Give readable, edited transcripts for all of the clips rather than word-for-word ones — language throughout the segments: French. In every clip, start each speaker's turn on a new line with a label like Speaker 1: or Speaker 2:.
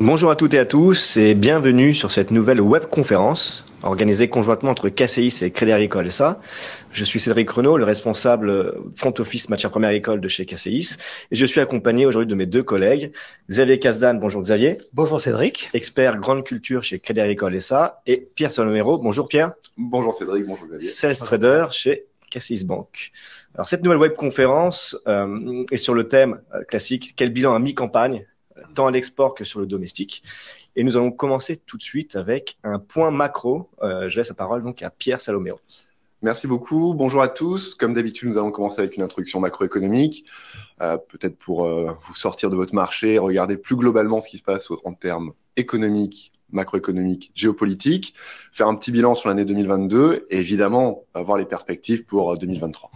Speaker 1: Bonjour à toutes et à tous et bienvenue sur cette nouvelle webconférence organisée conjointement entre KCIS et Crédit Agricole SA. Je suis Cédric Renaud, le responsable front office matières premières agricoles de chez KCIS et je suis accompagné aujourd'hui de mes deux collègues, Xavier Casdan, bonjour Xavier.
Speaker 2: Bonjour Cédric.
Speaker 1: Expert grande culture chez Crédit Agricole SA et Pierre Salomero, bonjour Pierre.
Speaker 3: Bonjour Cédric, bonjour Xavier.
Speaker 1: Sales Trader chez KCIS Bank. Alors cette nouvelle webconférence est sur le thème classique, quel bilan à mi-campagne tant à l'export que sur le domestique. Et nous allons commencer tout de suite avec un point macro. Je laisse la parole donc à Pierre Salomero.
Speaker 3: Merci beaucoup. Bonjour à tous. Comme d'habitude, nous allons commencer avec une introduction macroéconomique. Peut-être pour vous sortir de votre marché, regarder plus globalement ce qui se passe en termes économiques, macroéconomiques, géopolitiques, faire un petit bilan sur l'année 2022 et évidemment avoir les perspectives pour 2023.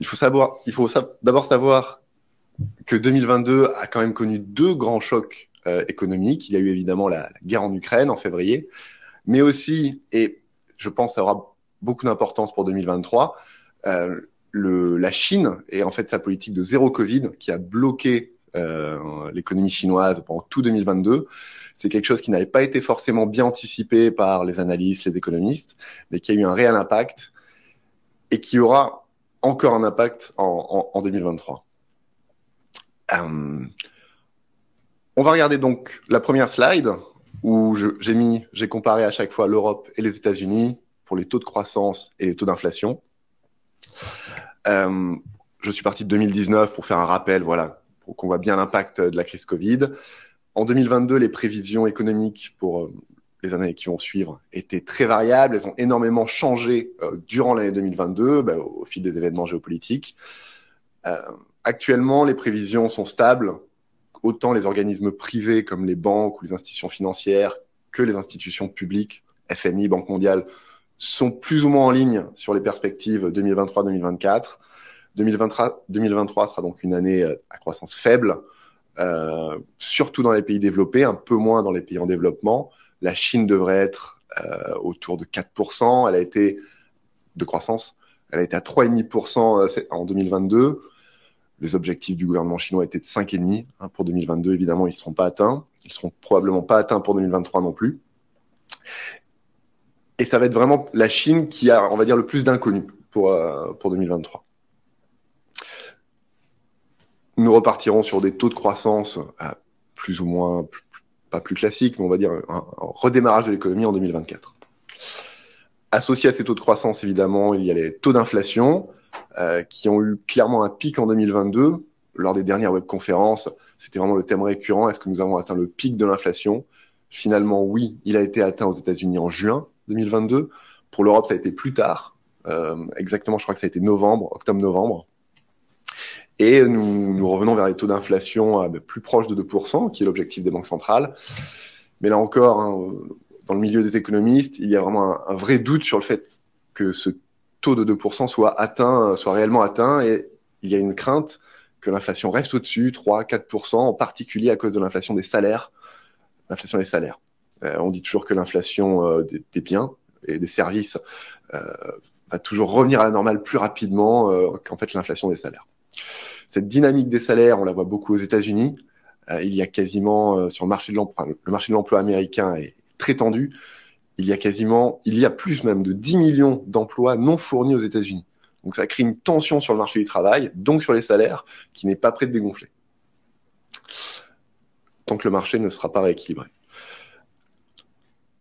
Speaker 3: Il faut d'abord savoir que 2022 a quand même connu deux grands chocs économiques. Il y a eu évidemment la guerre en Ukraine en février, mais aussi, et je pense que ça aura beaucoup d'importance pour 2023, la Chine et en fait sa politique de zéro Covid qui a bloqué l'économie chinoise pendant tout 2022. C'est quelque chose qui n'avait pas été forcément bien anticipé par les analystes, les économistes, mais qui a eu un réel impact et qui aura encore un impact en 2023. On va regarder donc la première slide où j'ai comparé à chaque fois l'Europe et les États-Unis pour les taux de croissance et les taux d'inflation. Je suis parti de 2019 pour faire un rappel, voilà, pour qu'on voit bien l'impact de la crise Covid. En 2022, les prévisions économiques pour les années qui vont suivre étaient très variables. Elles ont énormément changé durant l'année 2022 au fil des événements géopolitiques. Actuellement, les prévisions sont stables. Autant les organismes privés comme les banques ou les institutions financières que les institutions publiques, FMI, Banque mondiale, sont plus ou moins en ligne sur les perspectives 2023-2024. 2023 sera donc une année à croissance faible, surtout dans les pays développés, un peu moins dans les pays en développement. La Chine devrait être autour de 4%. Elle a été de croissance. Elle a été à 3,5% en 2022. Les objectifs du gouvernement chinois étaient de 5,5 pour 2022. Évidemment, ils ne seront pas atteints. Ils ne seront probablement pas atteints pour 2023 non plus. Et ça va être vraiment la Chine qui a, on va dire, le plus d'inconnus pour 2023. Nous repartirons sur des taux de croissance plus ou moins, pas plus classiques, mais on va dire un redémarrage de l'économie en 2024. Associé à ces taux de croissance, évidemment, il y a les taux d'inflation, qui ont eu clairement un pic en 2022. Lors des dernières webconférences, c'était vraiment le thème récurrent. Est-ce que nous avons atteint le pic de l'inflation ? Finalement, oui, il a été atteint aux États-Unis en juin 2022. Pour l'Europe, ça a été plus tard. Exactement, je crois que ça a été octobre-novembre. Et nous revenons vers les taux d'inflation plus proches de 2%, qui est l'objectif des banques centrales. Mais là encore, dans le milieu des économistes, il y a vraiment un vrai doute sur le fait que ce taux de 2% soit réellement atteint, et il y a une crainte que l'inflation reste au-dessus, 3-4%, en particulier à cause de l'inflation des salaires. L'inflation des salaires. On dit toujours que l'inflation des biens et des services va toujours revenir à la normale plus rapidement qu'en fait l'inflation des salaires. Cette dynamique des salaires, on la voit beaucoup aux États-Unis. Il y a quasiment, sur le marché de l'emploi, le marché de l'emploi américain est très tendu. Il y a plus même de 10 millions d'emplois non fournis aux États-Unis. Donc ça crée une tension sur le marché du travail, donc sur les salaires, qui n'est pas prêt de dégonfler. Tant que le marché ne sera pas rééquilibré.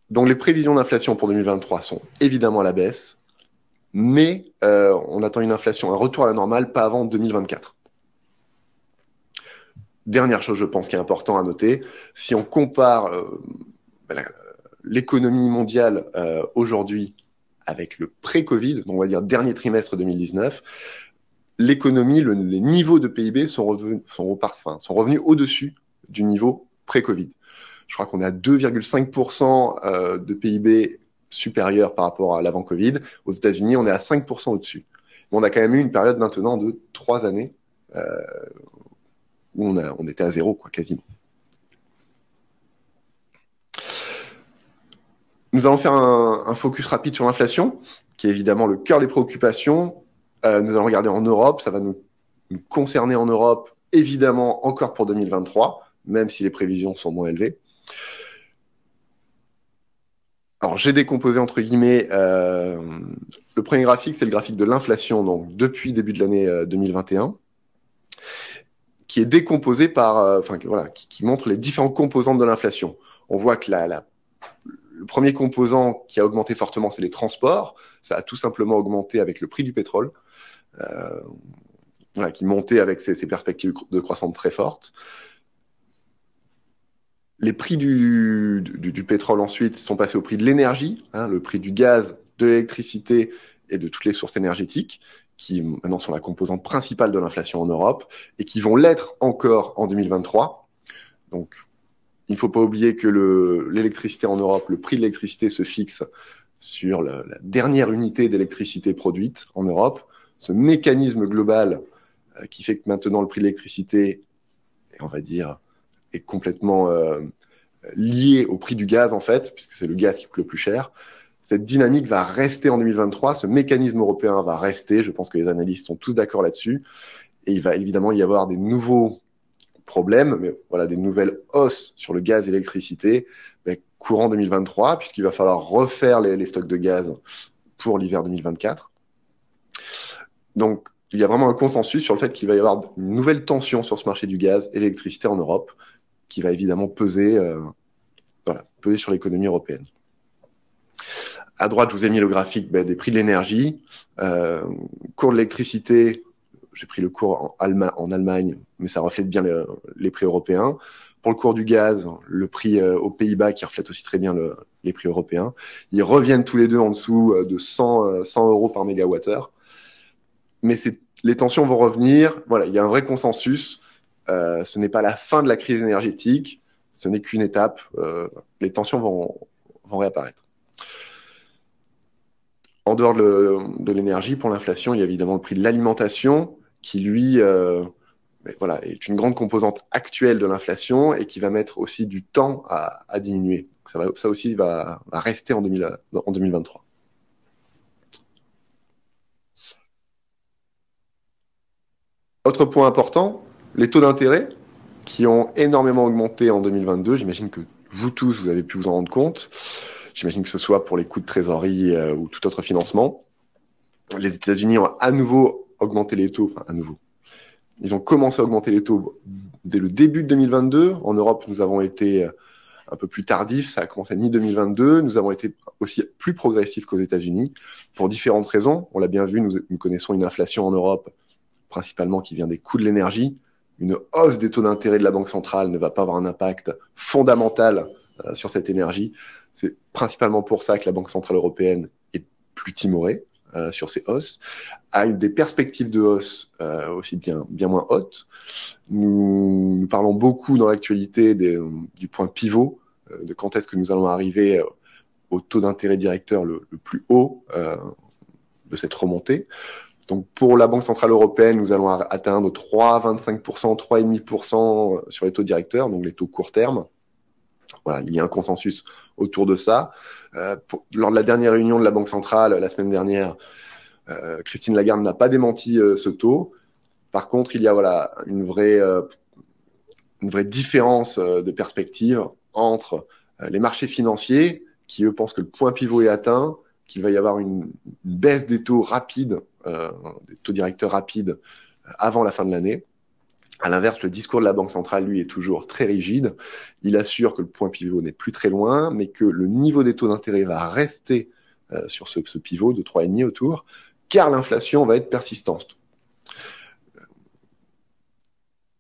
Speaker 3: Donc les prévisions d'inflation pour 2023 sont évidemment à la baisse, mais on attend une inflation, un retour à la normale, pas avant 2024. Dernière chose, je pense, qui est important à noter, si on compare l'économie mondiale aujourd'hui avec le pré-Covid, donc on va dire dernier trimestre 2019, l'économie, les niveaux de PIB sont revenus au-dessus du niveau pré-Covid. Je crois qu'on est à 2,5% de PIB supérieur par rapport à l'avant-Covid. Aux États-Unis, on est à 5% au-dessus. Mais on a quand même eu une période maintenant de 3 années où on était à zéro, quasiment. Nous allons faire un focus rapide sur l'inflation, qui est évidemment le cœur des préoccupations. Nous allons regarder en Europe, ça va nous concerner en Europe, évidemment encore pour 2023, même si les prévisions sont moins élevées. Alors, j'ai décomposé entre guillemets. Le premier graphique, c'est le graphique de l'inflation, donc depuis début de l'année 2021, qui est décomposé par, qui montre les différentes composantes de l'inflation. On voit que le premier composant qui a augmenté fortement, c'est les transports. Ça a tout simplement augmenté avec le prix du pétrole, qui montait avec ses perspectives de croissance très fortes. Les prix du pétrole ensuite sont passés au prix de l'énergie, le prix du gaz, de l'électricité et de toutes les sources énergétiques, qui maintenant sont la composante principale de l'inflation en Europe et qui vont l'être encore en 2023. Donc, il ne faut pas oublier que l'électricité en Europe, le prix de l'électricité se fixe sur la dernière unité d'électricité produite en Europe. Ce mécanisme global qui fait que maintenant le prix de l'électricité, on va dire, est complètement lié au prix du gaz, en fait, puisque c'est le gaz qui coûte le plus cher. Cette dynamique va rester en 2023, ce mécanisme européen va rester, je pense que les analystes sont tous d'accord là-dessus, et il va évidemment y avoir des nouveaux problèmes, mais voilà, des nouvelles hausses sur le gaz et l'électricité courant 2023, puisqu'il va falloir refaire les stocks de gaz pour l'hiver 2024. Donc, il y a vraiment un consensus sur le fait qu'il va y avoir une nouvelle tension sur ce marché du gaz et l'électricité en Europe, qui va évidemment peser sur l'économie européenne. À droite, je vous ai mis le graphique des prix de l'énergie. Cours de l'électricité, j'ai pris le cours en Allemagne, mais ça reflète bien les prix européens. Pour le cours du gaz, le prix aux Pays-Bas qui reflète aussi très bien les prix européens. Ils reviennent tous les deux en dessous de 100 euros par mégawattheure. Mais les tensions vont revenir. Voilà, il y a un vrai consensus. Ce n'est pas la fin de la crise énergétique. Ce n'est qu'une étape. Les tensions vont réapparaître. En dehors de l'énergie, pour l'inflation, il y a évidemment le prix de l'alimentation qui, lui, est une grande composante actuelle de l'inflation et qui va mettre aussi du temps à diminuer. Ça aussi va rester en 2023. Autre point important, les taux d'intérêt qui ont énormément augmenté en 2022. J'imagine que vous tous, vous avez pu vous en rendre compte. J'imagine que ce soit pour les coûts de trésorerie ou tout autre financement. Les États-Unis ont à nouveau augmenté les taux, à nouveau. Ils ont commencé à augmenter les taux dès le début de 2022. En Europe, nous avons été un peu plus tardifs. Ça a commencé mi-2022. Nous avons été aussi plus progressifs qu'aux États-Unis pour différentes raisons. On l'a bien vu, nous connaissons une inflation en Europe, principalement qui vient des coûts de l'énergie. Une hausse des taux d'intérêt de la Banque centrale ne va pas avoir un impact fondamental sur cette énergie. C'est principalement pour ça que la Banque centrale européenne est plus timorée sur ces hausses, a des perspectives de hausse aussi bien moins hautes. Nous parlons beaucoup dans l'actualité du point pivot, de quand est-ce que nous allons arriver au taux d'intérêt directeur le plus haut de cette remontée. Donc, pour la Banque centrale européenne, nous allons atteindre 3,25%, 3,5% sur les taux directeurs, donc les taux court terme. Voilà, il y a un consensus autour de ça. Lors de la dernière réunion de la Banque centrale, la semaine dernière, Christine Lagarde n'a pas démenti ce taux. Par contre, il y a une vraie différence de perspective entre les marchés financiers, qui eux pensent que le point pivot est atteint, qu'il va y avoir une baisse des taux rapides, des taux directeurs rapides avant la fin de l'année. À l'inverse, le discours de la Banque centrale, lui, est toujours très rigide. Il assure que le point pivot n'est plus très loin, mais que le niveau des taux d'intérêt va rester sur ce pivot de 3,5 autour, car l'inflation va être persistante.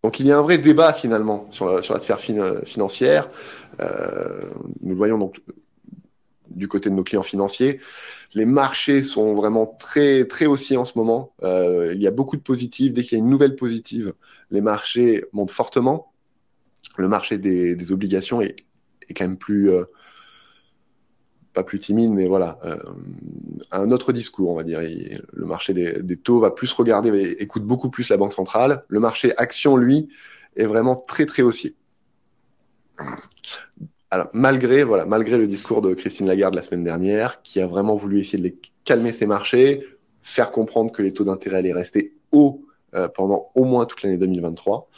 Speaker 3: Donc il y a un vrai débat finalement sur la sphère financière. Nous le voyons donc du côté de nos clients financiers. Les marchés sont vraiment très, très haussiers en ce moment. Il y a beaucoup de positifs. Dès qu'il y a une nouvelle positive, les marchés montent fortement. Le marché des obligations est quand même pas plus timide, mais voilà, un autre discours, on va dire. Le marché des taux va plus regarder et écoute beaucoup plus la Banque centrale. Le marché action, lui, est vraiment très, très haussier. Alors, malgré le discours de Christine Lagarde la semaine dernière, qui a vraiment voulu essayer de calmer ces marchés, faire comprendre que les taux d'intérêt allaient rester hauts pendant au moins toute l'année 2023.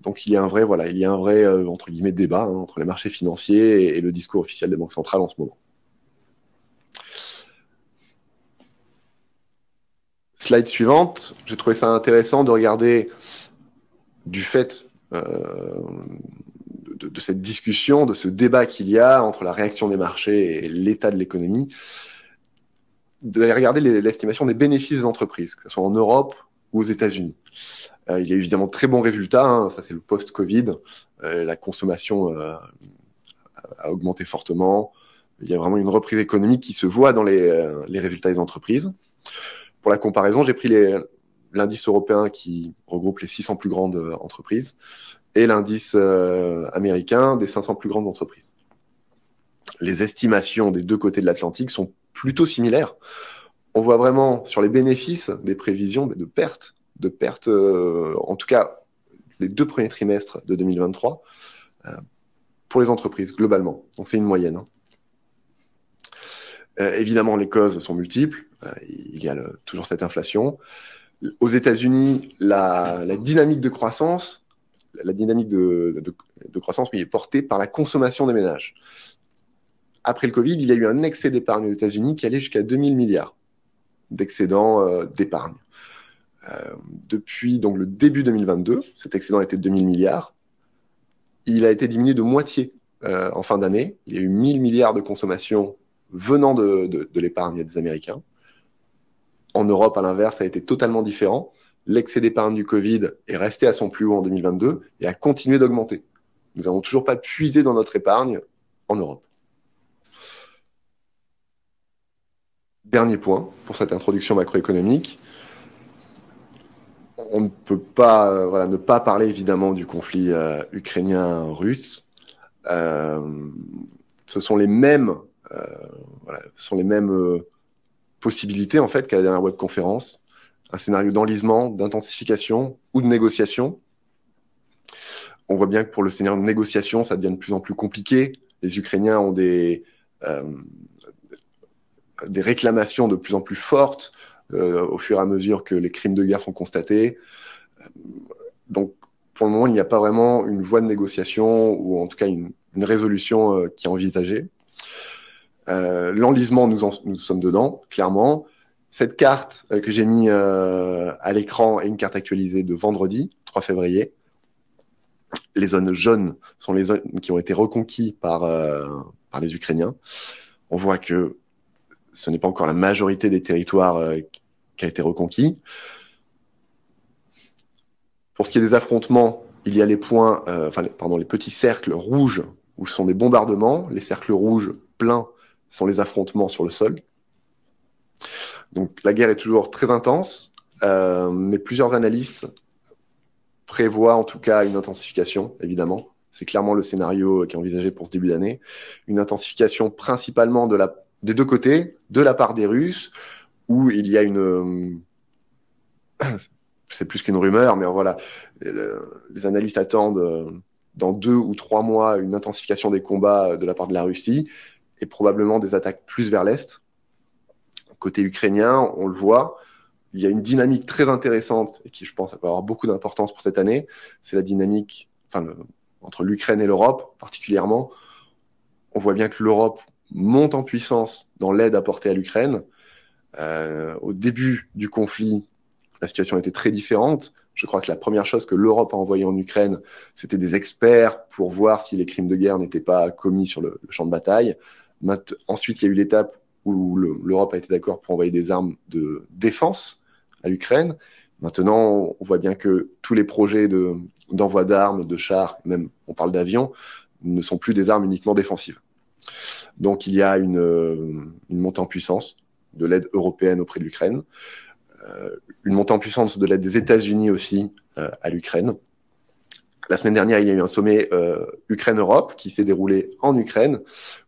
Speaker 3: Donc il y a un vrai entre guillemets débat entre les marchés financiers et le discours officiel des banques centrales en ce moment. Slide suivante, j'ai trouvé ça intéressant de regarder du fait de cette discussion, de ce débat qu'il y a entre la réaction des marchés et l'état de l'économie, d'aller regarder l'estimation des bénéfices des entreprises, que ce soit en Europe ou aux États-Unis. Il y a évidemment de très bons résultats, ça c'est le post-Covid, la consommation a augmenté fortement, il y a vraiment une reprise économique qui se voit dans les résultats des entreprises. Pour la comparaison, j'ai pris l'indice européen qui regroupe les 600 plus grandes entreprises et l'indice américain des 500 plus grandes entreprises. Les estimations des deux côtés de l'Atlantique sont plutôt similaires. On voit vraiment sur les bénéfices des prévisions de pertes, en tout cas les 2 premiers trimestres de 2023 pour les entreprises globalement. Donc c'est une moyenne. Évidemment, les causes sont multiples. Il y a toujours cette inflation. Aux États-Unis, la dynamique de croissance, est portée par la consommation des ménages. Après le Covid, il y a eu un excès d'épargne aux États-Unis qui allait jusqu'à 2000 milliards d'excédent d'épargne. Depuis donc le début 2022, cet excédent était de 2000 milliards. Il a été diminué de moitié en fin d'année. Il y a eu 1000 milliards de consommation venant de l'épargne des Américains. En Europe, à l'inverse, ça a été totalement différent. L'excès d'épargne du Covid est resté à son plus haut en 2022 et a continué d'augmenter. Nous n'avons toujours pas puisé dans notre épargne en Europe. Dernier point pour cette introduction macroéconomique. On ne peut pas ne pas parler évidemment du conflit ukrainien-russe. Ce sont les mêmes possibilités en fait qu'à la dernière webconférence, un scénario d'enlisement, d'intensification ou de négociation. On voit bien que pour le scénario de négociation, ça devient de plus en plus compliqué. Les Ukrainiens ont des réclamations de plus en plus fortes au fur et à mesure que les crimes de guerre sont constatés. Donc, pour le moment, il n'y a pas vraiment une voie de négociation ou en tout cas une résolution qui est envisagée. L'enlisement, nous sommes dedans, clairement. Cette carte que j'ai mis à l'écran est une carte actualisée de vendredi, 3 février. Les zones jaunes sont les zones qui ont été reconquises par les Ukrainiens. On voit que ce n'est pas encore la majorité des territoires qui a été reconquis. Pour ce qui est des affrontements, il y a les points, les petits cercles rouges où ce sont des bombardements. Les cercles rouges pleins sont les affrontements sur le sol. Donc la guerre est toujours très intense, mais plusieurs analystes prévoient en tout cas une intensification, évidemment. C'est clairement le scénario qui est envisagé pour ce début d'année. Une intensification principalement des deux côtés, de la part des Russes, où il y a c'est plus qu'une rumeur, mais voilà, les analystes attendent dans 2 ou 3 mois une intensification des combats de la part de la Russie et probablement des attaques plus vers l'Est. Côté ukrainien, on le voit, il y a une dynamique très intéressante et qui, je pense, va avoir beaucoup d'importance pour cette année. C'est la dynamique entre l'Ukraine et l'Europe, particulièrement. On voit bien que l'Europe monte en puissance dans l'aide apportée à l'Ukraine. Au début du conflit, la situation était très différente. Je crois que la première chose que l'Europe a envoyée en Ukraine, c'était des experts pour voir si les crimes de guerre n'étaient pas commis sur le champ de bataille. Ensuite, il y a eu l'étape où l'Europe a été d'accord pour envoyer des armes de défense à l'Ukraine. Maintenant, on voit bien que tous les projets d'envoi d'armes, de chars, même on parle d'avions, ne sont plus des armes uniquement défensives. Donc il y a une montée en puissance de l'aide européenne auprès de l'Ukraine, une montée en puissance de l'aide des États-Unis aussi à l'Ukraine. La semaine dernière, il y a eu un sommet Ukraine-Europe qui s'est déroulé en Ukraine,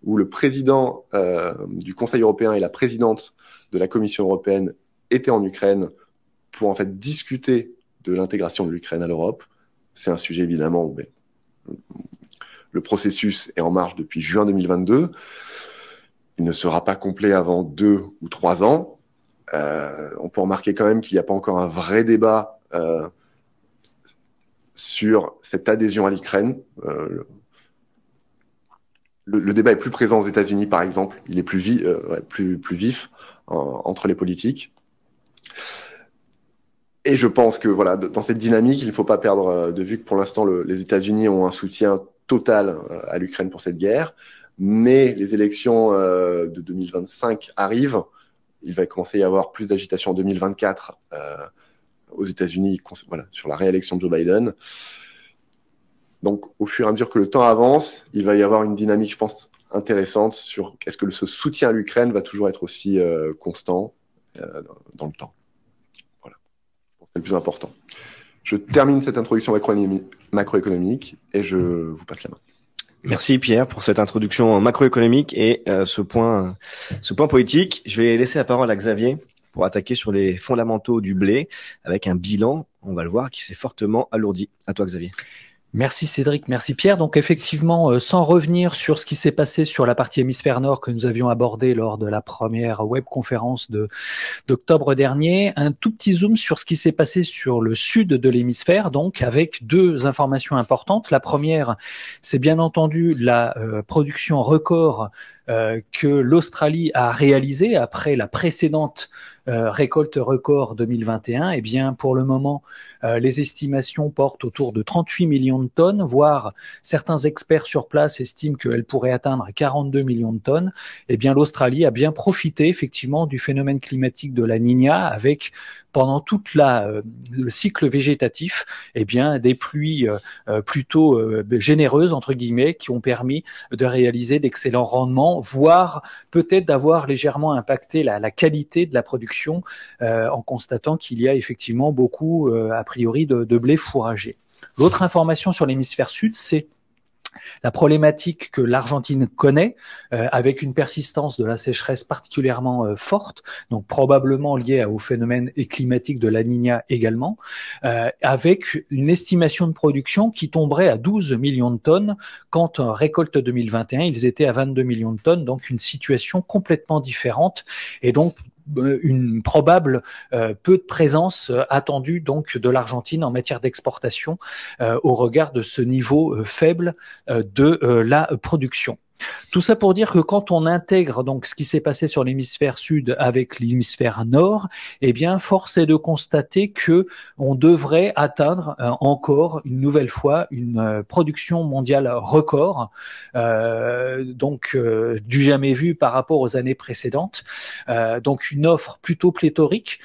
Speaker 3: où le président du Conseil européen et la présidente de la Commission européenne étaient en Ukraine pour en fait discuter de l'intégration de l'Ukraine à l'Europe. C'est un sujet évidemment où le processus est en marche depuis juin 2022. Il ne sera pas complet avant 2 ou 3 ans. On peut remarquer quand même qu'il n'y a pas encore un vrai débat sur cette adhésion à l'Ukraine. Le débat est plus présent aux États-Unis, par exemple. Il est plus vif entre les politiques. Et je pense que voilà, dans cette dynamique, il ne faut pas perdre de vue que pour l'instant, les États-Unis ont un soutien total à l'Ukraine pour cette guerre. Mais les élections de 2025 arrivent. Il va commencer à y avoir plus d'agitation en 2024 aux États-Unis, voilà, sur la réélection de Joe Biden. Donc, au fur et à mesure que le temps avance, il va y avoir une dynamique, je pense, intéressante sur est-ce que ce soutien à l'Ukraine va toujours être aussi constant dans le temps. Voilà, je pense que c'est le plus important. Je termine cette introduction macroéconomique et je vous passe la main.
Speaker 1: Merci Pierre pour cette introduction macroéconomique et ce point politique. Je vais laisser la parole à Xavier pour attaquer sur les fondamentaux du blé avec un bilan, on va le voir, qui s'est fortement alourdi. À toi Xavier.
Speaker 2: Merci Cédric, merci Pierre. Donc effectivement, sans revenir sur ce qui s'est passé sur la partie hémisphère nord que nous avions abordé lors de la première webconférence d'octobre dernier, un tout petit zoom sur ce qui s'est passé sur le sud de l'hémisphère, donc avec deux informations importantes. La première, c'est bien entendu la production record que l'Australie a réalisée après la précédente récolte record 2021. Eh bien, pour le moment, les estimations portent autour de 38 millions de tonnes, voire certains experts sur place estiment qu'elle pourrait atteindre 42 millions de tonnes. Eh bien, l'Australie a bien profité effectivement du phénomène climatique de la Niña avec pendant toute le cycle végétatif, eh bien, des pluies plutôt généreuses entre guillemets qui ont permis de réaliser d'excellents rendements, voire peut-être d'avoir légèrement impacté la qualité de la production en constatant qu'il y a effectivement beaucoup a priori de blé fourragé. L'autre information sur l'hémisphère sud, c'est la problématique que l'Argentine connaît, avec une persistance de la sécheresse particulièrement forte, donc probablement liée au phénomène climatique de la Niña également, avec une estimation de production qui tomberait à 12 millions de tonnes, quand en récolte 2021, ils étaient à 22 millions de tonnes, donc une situation complètement différente, et donc une probable peu de présence attendue donc de l'Argentine en matière d'exportation au regard de ce niveau faible de la production. Tout ça pour dire que quand on intègre donc ce qui s'est passé sur l'hémisphère sud avec l'hémisphère nord, eh bien force est de constater que on devrait atteindre encore une nouvelle fois une production mondiale record, du jamais vu par rapport aux années précédentes. Donc une offre plutôt pléthorique,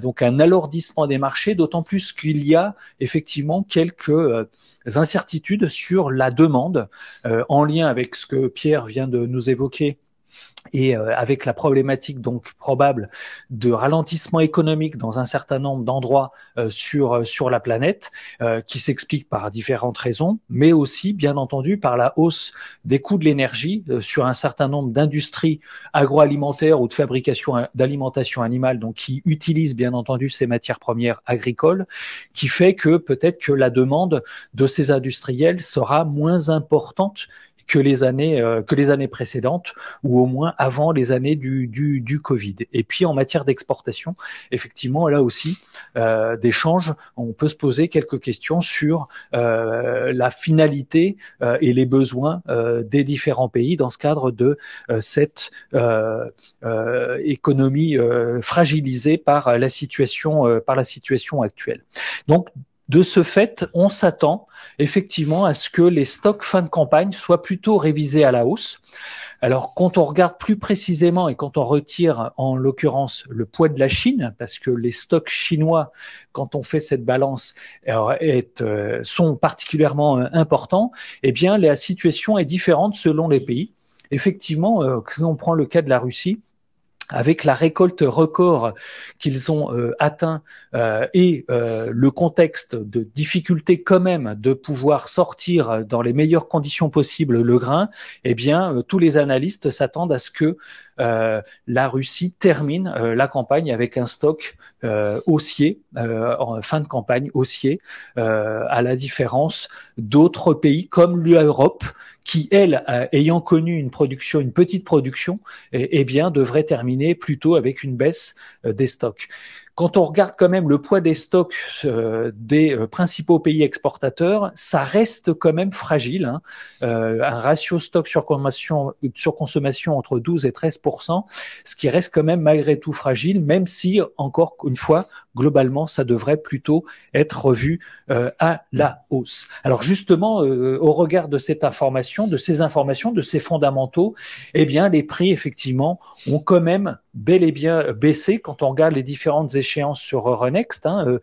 Speaker 2: donc un alourdissement des marchés, d'autant plus qu'il y a effectivement quelques incertitudes sur la demande en lien avec ce que Pierre vient de nous évoquer et avec la problématique donc probable de ralentissement économique dans un certain nombre d'endroits sur la planète, qui s'explique par différentes raisons, mais aussi bien entendu par la hausse des coûts de l'énergie sur un certain nombre d'industries agroalimentaires ou de fabrication d'alimentation animale, donc qui utilisent bien entendu ces matières premières agricoles, qui fait que peut-être que la demande de ces industriels sera moins importante que les années précédentes, ou au moins avant les années du Covid. Et puis en matière d'exportation, effectivement, là aussi, d'échange, on peut se poser quelques questions sur la finalité et les besoins des différents pays dans ce cadre de cette économie fragilisée par la situation actuelle. Donc de ce fait, on s'attend effectivement à ce que les stocks fin de campagne soient plutôt révisés à la hausse. Alors, quand on regarde plus précisément et quand on retire en l'occurrence le poids de la Chine, parce que les stocks chinois, quand on fait cette balance, sont particulièrement importants, eh bien, la situation est différente selon les pays. Effectivement, si on prend le cas de la Russie, avec la récolte record qu'ils ont atteint et le contexte de difficulté quand même de pouvoir sortir dans les meilleures conditions possibles le grain, eh bien tous les analystes s'attendent à ce que la Russie termine la campagne avec un stock haussier, en fin de campagne haussier, à la différence d'autres pays comme l'Europe, qui, elle, ayant connu une petite production, eh bien, devrait terminer plutôt avec une baisse des stocks. Quand on regarde quand même le poids des stocks des principaux pays exportateurs, ça reste quand même fragile, hein. Un ratio stock sur consommation entre 12 et 13%, ce qui reste quand même malgré tout fragile, même si, encore une fois, globalement, ça devrait plutôt être revu à la hausse. Alors justement, au regard de cette information, de ces fondamentaux, eh bien, les prix, effectivement, ont quand même bel et bien baissé quand on regarde les différentes échéances sur Euronext, hein,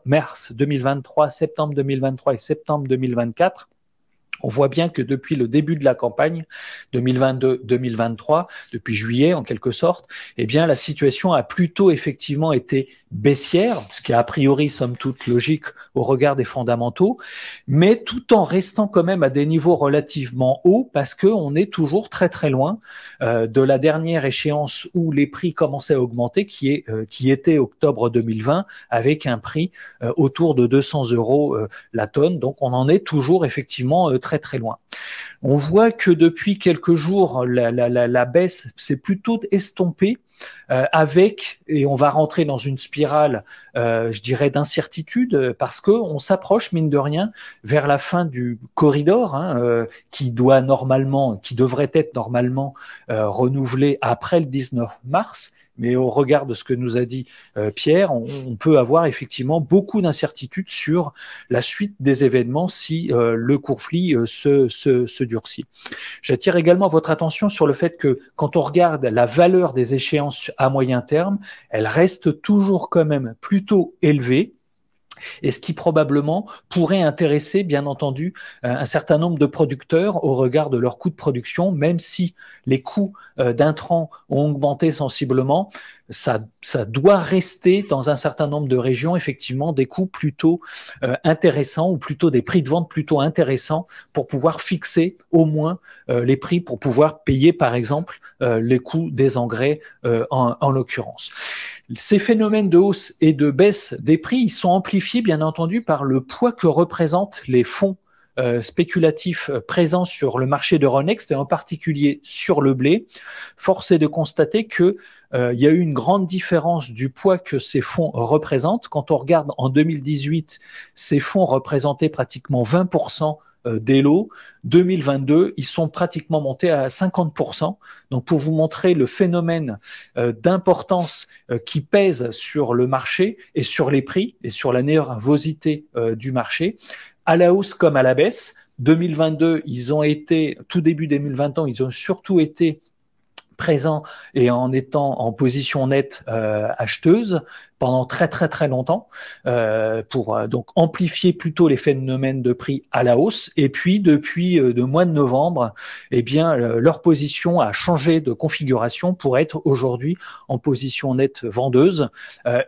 Speaker 2: mars 2023, septembre 2023 et septembre 2024. On voit bien que depuis le début de la campagne 2022-2023, depuis juillet en quelque sorte, eh bien la situation a plutôt effectivement été baissière, ce qui est a priori somme toute logique au regard des fondamentaux, mais tout en restant quand même à des niveaux relativement hauts parce que on est toujours très très loin de la dernière échéance où les prix commençaient à augmenter, qui était octobre 2020 avec un prix autour de 200 € la tonne. Donc on en est toujours effectivement très très loin. On voit que depuis quelques jours, la baisse s'est plutôt estompée et on va rentrer dans une spirale, je dirais, d'incertitude parce que on s'approche mine de rien vers la fin du corridor, hein, qui devrait être normalement renouvelé après le 19 mars. Mais au regard de ce que nous a dit Pierre, on peut avoir effectivement beaucoup d'incertitudes sur la suite des événements si le conflit se durcit. J'attire également votre attention sur le fait que quand on regarde la valeur des échéances à moyen terme, elle reste toujours quand même plutôt élevée. Et ce qui probablement pourrait intéresser, bien entendu, un certain nombre de producteurs au regard de leurs coûts de production, même si les coûts d'intrants ont augmenté sensiblement, ça doit rester dans un certain nombre de régions effectivement des coûts plutôt intéressants ou plutôt des prix de vente plutôt intéressants pour pouvoir fixer au moins les prix pour pouvoir payer par exemple les coûts des engrais en l'occurrence. Ces phénomènes de hausse et de baisse des prix, ils sont amplifiés bien entendu par le poids que représentent les fonds spéculatifs présents sur le marché d'Euronext et en particulier sur le blé. Force est de constater que il y a eu une grande différence du poids que ces fonds représentent. Quand on regarde en 2018, ces fonds représentaient pratiquement 20% des lots. 2022, ils sont pratiquement montés à 50%. Donc, pour vous montrer le phénomène d'importance qui pèse sur le marché et sur les prix et sur la nervosité du marché, à la hausse comme à la baisse. 2022, tout début 2020, ils ont surtout été présents et en étant en position nette acheteuse pendant très très très longtemps pour donc amplifier plutôt les phénomènes de prix à la hausse. Et puis depuis le mois de novembre, eh bien leur position a changé de configuration pour être aujourd'hui en position nette vendeuse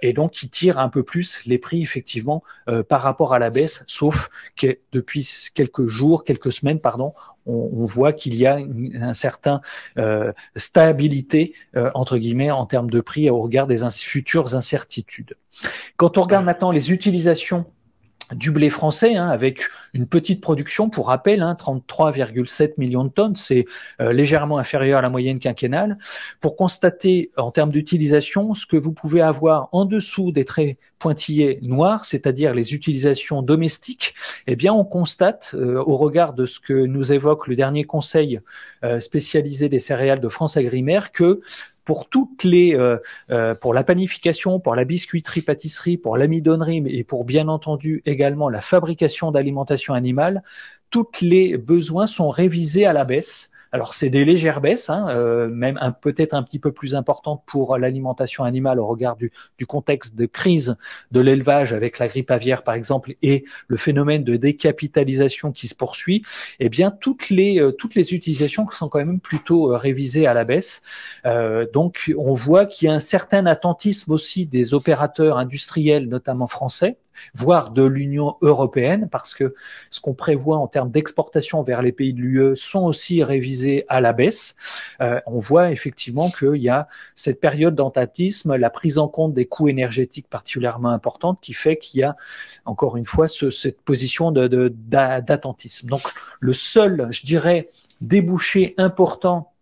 Speaker 2: et donc qui tire un peu plus les prix effectivement par rapport à la baisse, sauf que depuis quelques semaines, on voit qu'il y a un certain stabilité entre guillemets en termes de prix au regard des futures incertitudes. Quand on regarde maintenant les utilisations du blé français, hein, avec une petite production, pour rappel, 33,7 millions de tonnes, c'est légèrement inférieur à la moyenne quinquennale. Pour constater en termes d'utilisation, ce que vous pouvez avoir en dessous des traits pointillés noirs, c'est-à-dire les utilisations domestiques, eh bien on constate, au regard de ce que nous évoque le dernier conseil spécialisé des céréales de France Agrimaire, que pour pour la panification, pour la biscuiterie, pâtisserie, pour l'amidonnerie et pour bien entendu également la fabrication d'alimentation animale, tous les besoins sont révisés à la baisse. Alors c'est des légères baisses, même peut-être un petit peu plus importantes pour l'alimentation animale au regard du contexte de crise de l'élevage avec la grippe aviaire par exemple et le phénomène de décapitalisation qui se poursuit. Eh bien toutes les utilisations sont quand même plutôt révisées à la baisse. Donc on voit qu'il y a un certain attentisme aussi des opérateurs industriels, notamment français, voire de l'Union européenne, parce que ce qu'on prévoit en termes d'exportation vers les pays de l'UE sont aussi révisés à la baisse. On voit effectivement qu'il y a cette période d'attentisme, la prise en compte des coûts énergétiques particulièrement importante qui fait qu'il y a encore une fois cette position d'attentisme. Donc le seul, je dirais, débouché important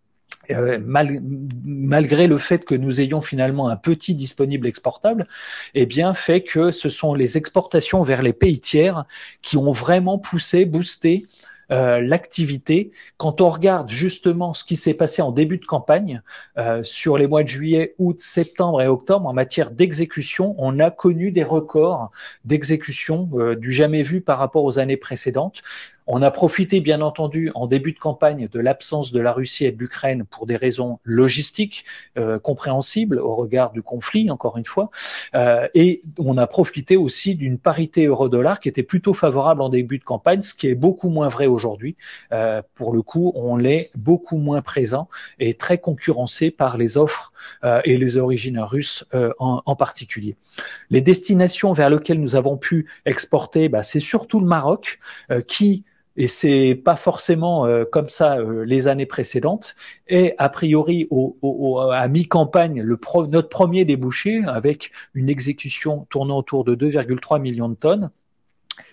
Speaker 2: malgré le fait que nous ayons finalement un petit disponible exportable, eh bien fait que ce sont les exportations vers les pays tiers qui ont vraiment boosté l'activité. Quand on regarde justement ce qui s'est passé en début de campagne, sur les mois de juillet, août, septembre et octobre, en matière d'exécution, on a connu des records d'exécution du jamais vu par rapport aux années précédentes. On a profité, bien entendu, en début de campagne, de l'absence de la Russie et de l'Ukraine pour des raisons logistiques compréhensibles au regard du conflit, encore une fois. Et on a profité aussi d'une parité euro-dollar qui était plutôt favorable en début de campagne, ce qui est beaucoup moins vrai aujourd'hui. Pour le coup, on l'est beaucoup moins présent et très concurrencé par les offres et les origines russes en particulier. Les destinations vers lesquelles nous avons pu exporter, c'est surtout le Maroc qui... Et c'est pas forcément comme ça les années précédentes. Et a priori, à mi-campagne, notre premier débouché avec une exécution tournant autour de 2,3 millions de tonnes.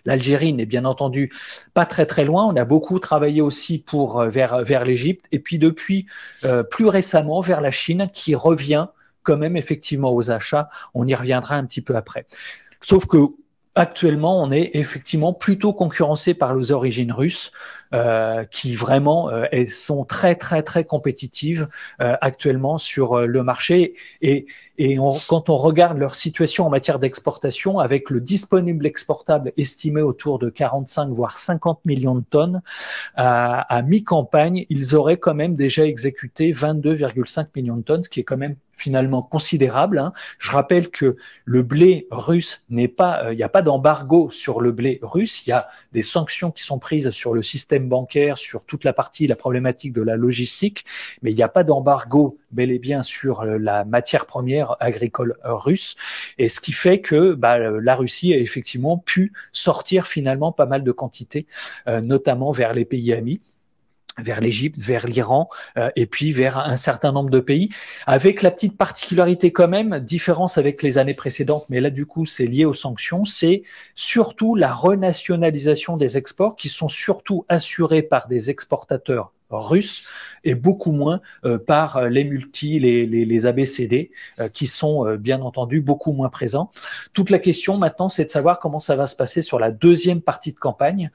Speaker 2: L'Algérie n'est bien entendu pas très très loin. On a beaucoup travaillé aussi vers l'Égypte. Et puis depuis plus récemment vers la Chine qui revient quand même effectivement aux achats. On y reviendra un petit peu après. Sauf que actuellement, on est effectivement plutôt concurrencé par les origines russes qui vraiment sont très très très compétitives actuellement sur le marché et quand on regarde leur situation en matière d'exportation avec le disponible exportable estimé autour de 45 voire 50 millions de tonnes à mi-campagne, ils auraient quand même déjà exécuté 22,5 millions de tonnes, ce qui est quand même finalement considérable. Hein. Je rappelle que le blé russe n'est pas, il n'y a pas d'embargo sur le blé russe, il y a des sanctions qui sont prises sur le système bancaire, sur toute la problématique de la logistique, mais il n'y a pas d'embargo bel et bien sur la matière première agricole russe, et ce qui fait que la Russie a effectivement pu sortir finalement pas mal de quantités, notamment vers les pays amis, vers l'Égypte, vers l'Iran, et puis vers un certain nombre de pays, avec la petite particularité quand même, différence avec les années précédentes, mais là du coup c'est lié aux sanctions, c'est surtout la renationalisation des exports qui sont surtout assurés par des exportateurs russes et beaucoup moins par les ABCD qui sont bien entendu beaucoup moins présents. Toute la question maintenant, c'est de savoir comment ça va se passer sur la deuxième partie de campagne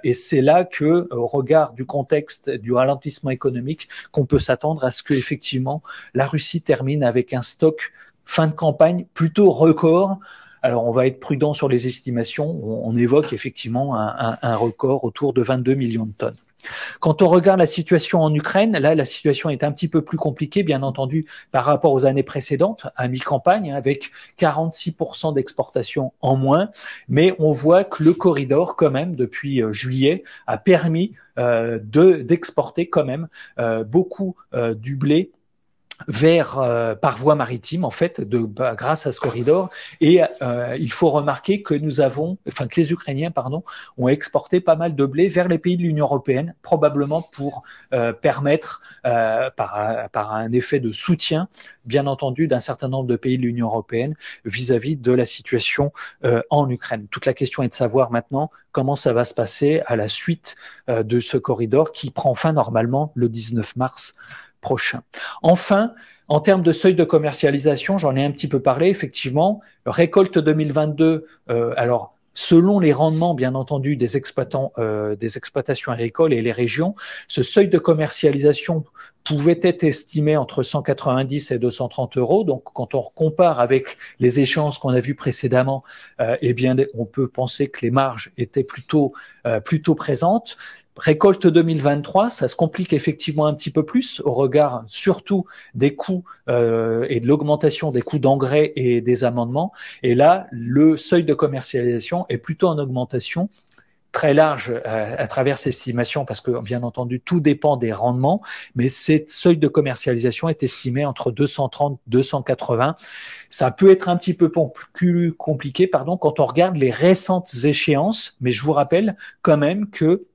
Speaker 2: et c'est là que, au regard du contexte du ralentissement économique, qu'on peut s'attendre à ce que effectivement la Russie termine avec un stock fin de campagne plutôt record. Alors, on va être prudent sur les estimations. On évoque effectivement un record autour de 22 millions de tonnes. Quand on regarde la situation en Ukraine, là, la situation est un petit peu plus compliquée, bien entendu, par rapport aux années précédentes, à mi-campagne, avec 46% d'exportation en moins. Mais on voit que le corridor, quand même, depuis juillet, a permis d'exporter quand même beaucoup du blé par voie maritime en fait grâce à ce corridor et il faut remarquer que que les Ukrainiens ont exporté pas mal de blé vers les pays de l'Union européenne, probablement pour permettre par un effet de soutien bien entendu d'un certain nombre de pays de l'Union européenne vis-à-vis de la situation en Ukraine. Toute la question est de savoir maintenant comment ça va se passer à la suite de ce corridor qui prend fin normalement le 19 mars prochain. Enfin, en termes de seuil de commercialisation, j'en ai un petit peu parlé, effectivement, récolte 2022, alors selon les rendements, bien entendu, des exploitations agricoles et les régions, ce seuil de commercialisation pouvait être estimé entre 190 et 230 euros. Donc, quand on compare avec les échéances qu'on a vues précédemment, eh bien, on peut penser que les marges étaient plutôt présentes. Récolte 2023, ça se complique effectivement un petit peu plus au regard surtout des coûts et de l'augmentation des coûts d'engrais et des amendements. Et là, le seuil de commercialisation est plutôt en augmentation très large à travers ces estimations parce que bien entendu tout dépend des rendements, mais ce seuil de commercialisation est estimé entre 230 et 280. Ça peut être un petit peu plus compliqué quand on regarde les récentes échéances, mais je vous rappelle quand même que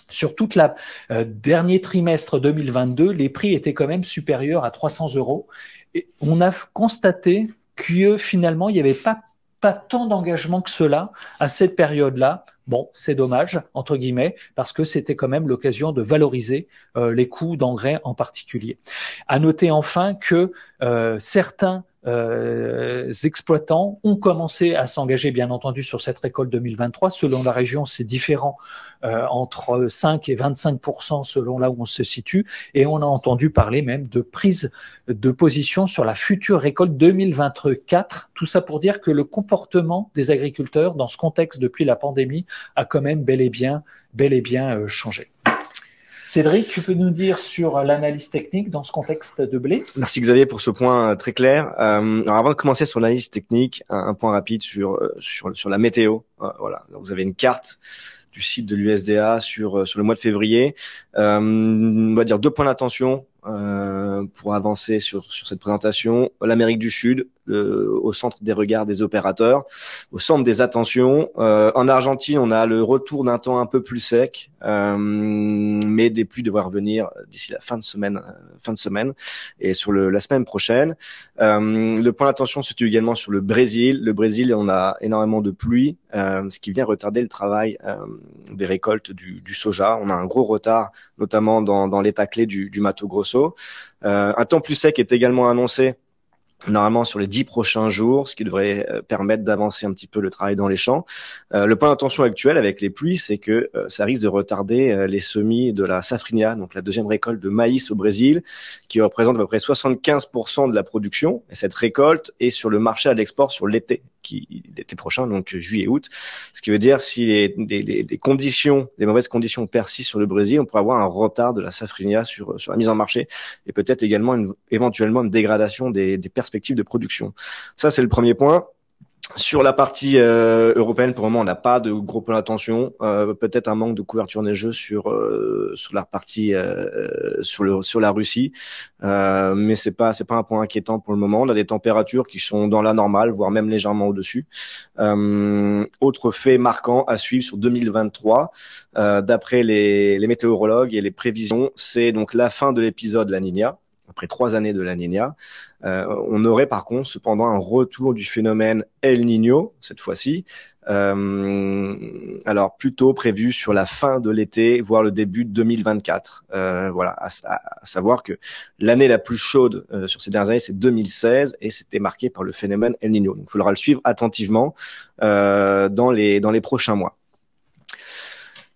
Speaker 2: sur toute la dernier trimestre 2022, les prix étaient quand même supérieurs à 300 euros. Et on a constaté que finalement, il n'y avait pas tant d'engagement que cela à cette période-là Bon, c'est dommage, entre guillemets, parce que c'était quand même l'occasion de valoriser les coûts d'engrais en particulier. À noter enfin que certains exploitants ont commencé à s'engager, bien entendu, sur cette récolte 2023. Selon la région, c'est différent, entre 5 et 25% selon là où on se situe. Et on a entendu parler même de prise de position sur la future récolte 2024. Tout ça pour dire que le comportement des agriculteurs dans ce contexte depuis la pandémie a quand même bel et bien changé. Cédric, tu peux nous dire sur l'analyse technique dans ce contexte de blé?
Speaker 1: Merci Xavier pour ce point très clair. Alors avant de commencer sur l'analyse technique, un point rapide sur la météo. Voilà, donc vous avez une carte du site de l'USDA sur le mois de février. On va dire 2 points d'attention pour avancer sur cette présentation. L'Amérique du Sud, au centre des regards des opérateurs, au centre des attentions. En Argentine, on a le retour d'un temps un peu plus sec, mais des pluies devraient revenir d'ici la fin de semaine et sur la semaine prochaine. Le point d'attention se situe également sur le Brésil. Le Brésil, on a énormément de pluie, ce qui vient retarder le travail des récoltes du soja. On a un gros retard, notamment dans l'état clé du Mato Grosso. Un temps plus sec est également annoncé normalement sur les 10 prochains jours, ce qui devrait permettre d'avancer un petit peu le travail dans les champs. Le point d'attention actuel avec les pluies, c'est que ça risque de retarder les semis de la safrinha, donc la deuxième récolte de maïs au Brésil, qui représente à peu près 75% de la production. Et cette récolte est sur le marché à l'export sur l'été prochain, donc juillet-août. Ce qui veut dire si les conditions, les mauvaises conditions persistent sur le Brésil, on pourrait avoir un retard de la safrinha sur la mise en marché et peut-être également éventuellement une dégradation des perspectives de production. Ça, c'est le premier point. Sur la partie européenne, pour le moment, on n'a pas de gros points d'attention. Peut-être un manque de couverture neigeux sur la partie sur la Russie, mais c'est pas un point inquiétant pour le moment. On a des températures qui sont dans la normale, voire même légèrement au-dessus. Autre fait marquant à suivre sur 2023, d'après les météorologues et les prévisions, c'est donc la fin de l'épisode La Niña. Après 3 années de La Niña, on aurait par contre cependant un retour du phénomène El Niño cette fois-ci. Alors plutôt prévu sur la fin de l'été, voire le début de 2024. Voilà, à savoir que l'année la plus chaude sur ces dernières années, c'est 2016 et c'était marqué par le phénomène El Niño. Donc il faudra le suivre attentivement dans les prochains mois.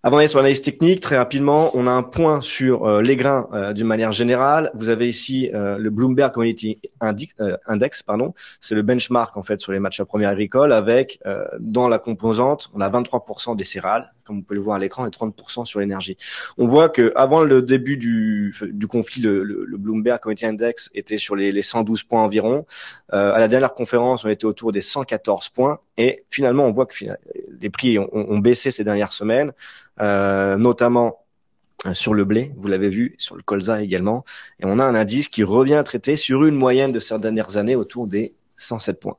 Speaker 1: Avant d'aller sur l'analyse technique, très rapidement, on a un point sur les grains d'une manière générale. Vous avez ici le Bloomberg Commodity Index, c'est le benchmark en fait sur les matières premières agricoles avec dans la composante, on a 23% des céréales, comme vous pouvez le voir à l'écran, et 30% sur l'énergie. On voit que avant le début du conflit, le Bloomberg Commodity Index était sur les 112 points environ. À la dernière conférence, on était autour des 114 points. Et finalement, on voit que les prix ont baissé ces dernières semaines, notamment sur le blé, vous l'avez vu, sur le colza également. Et on a un indice qui revient traiter sur une moyenne de ces dernières années autour des 107 points.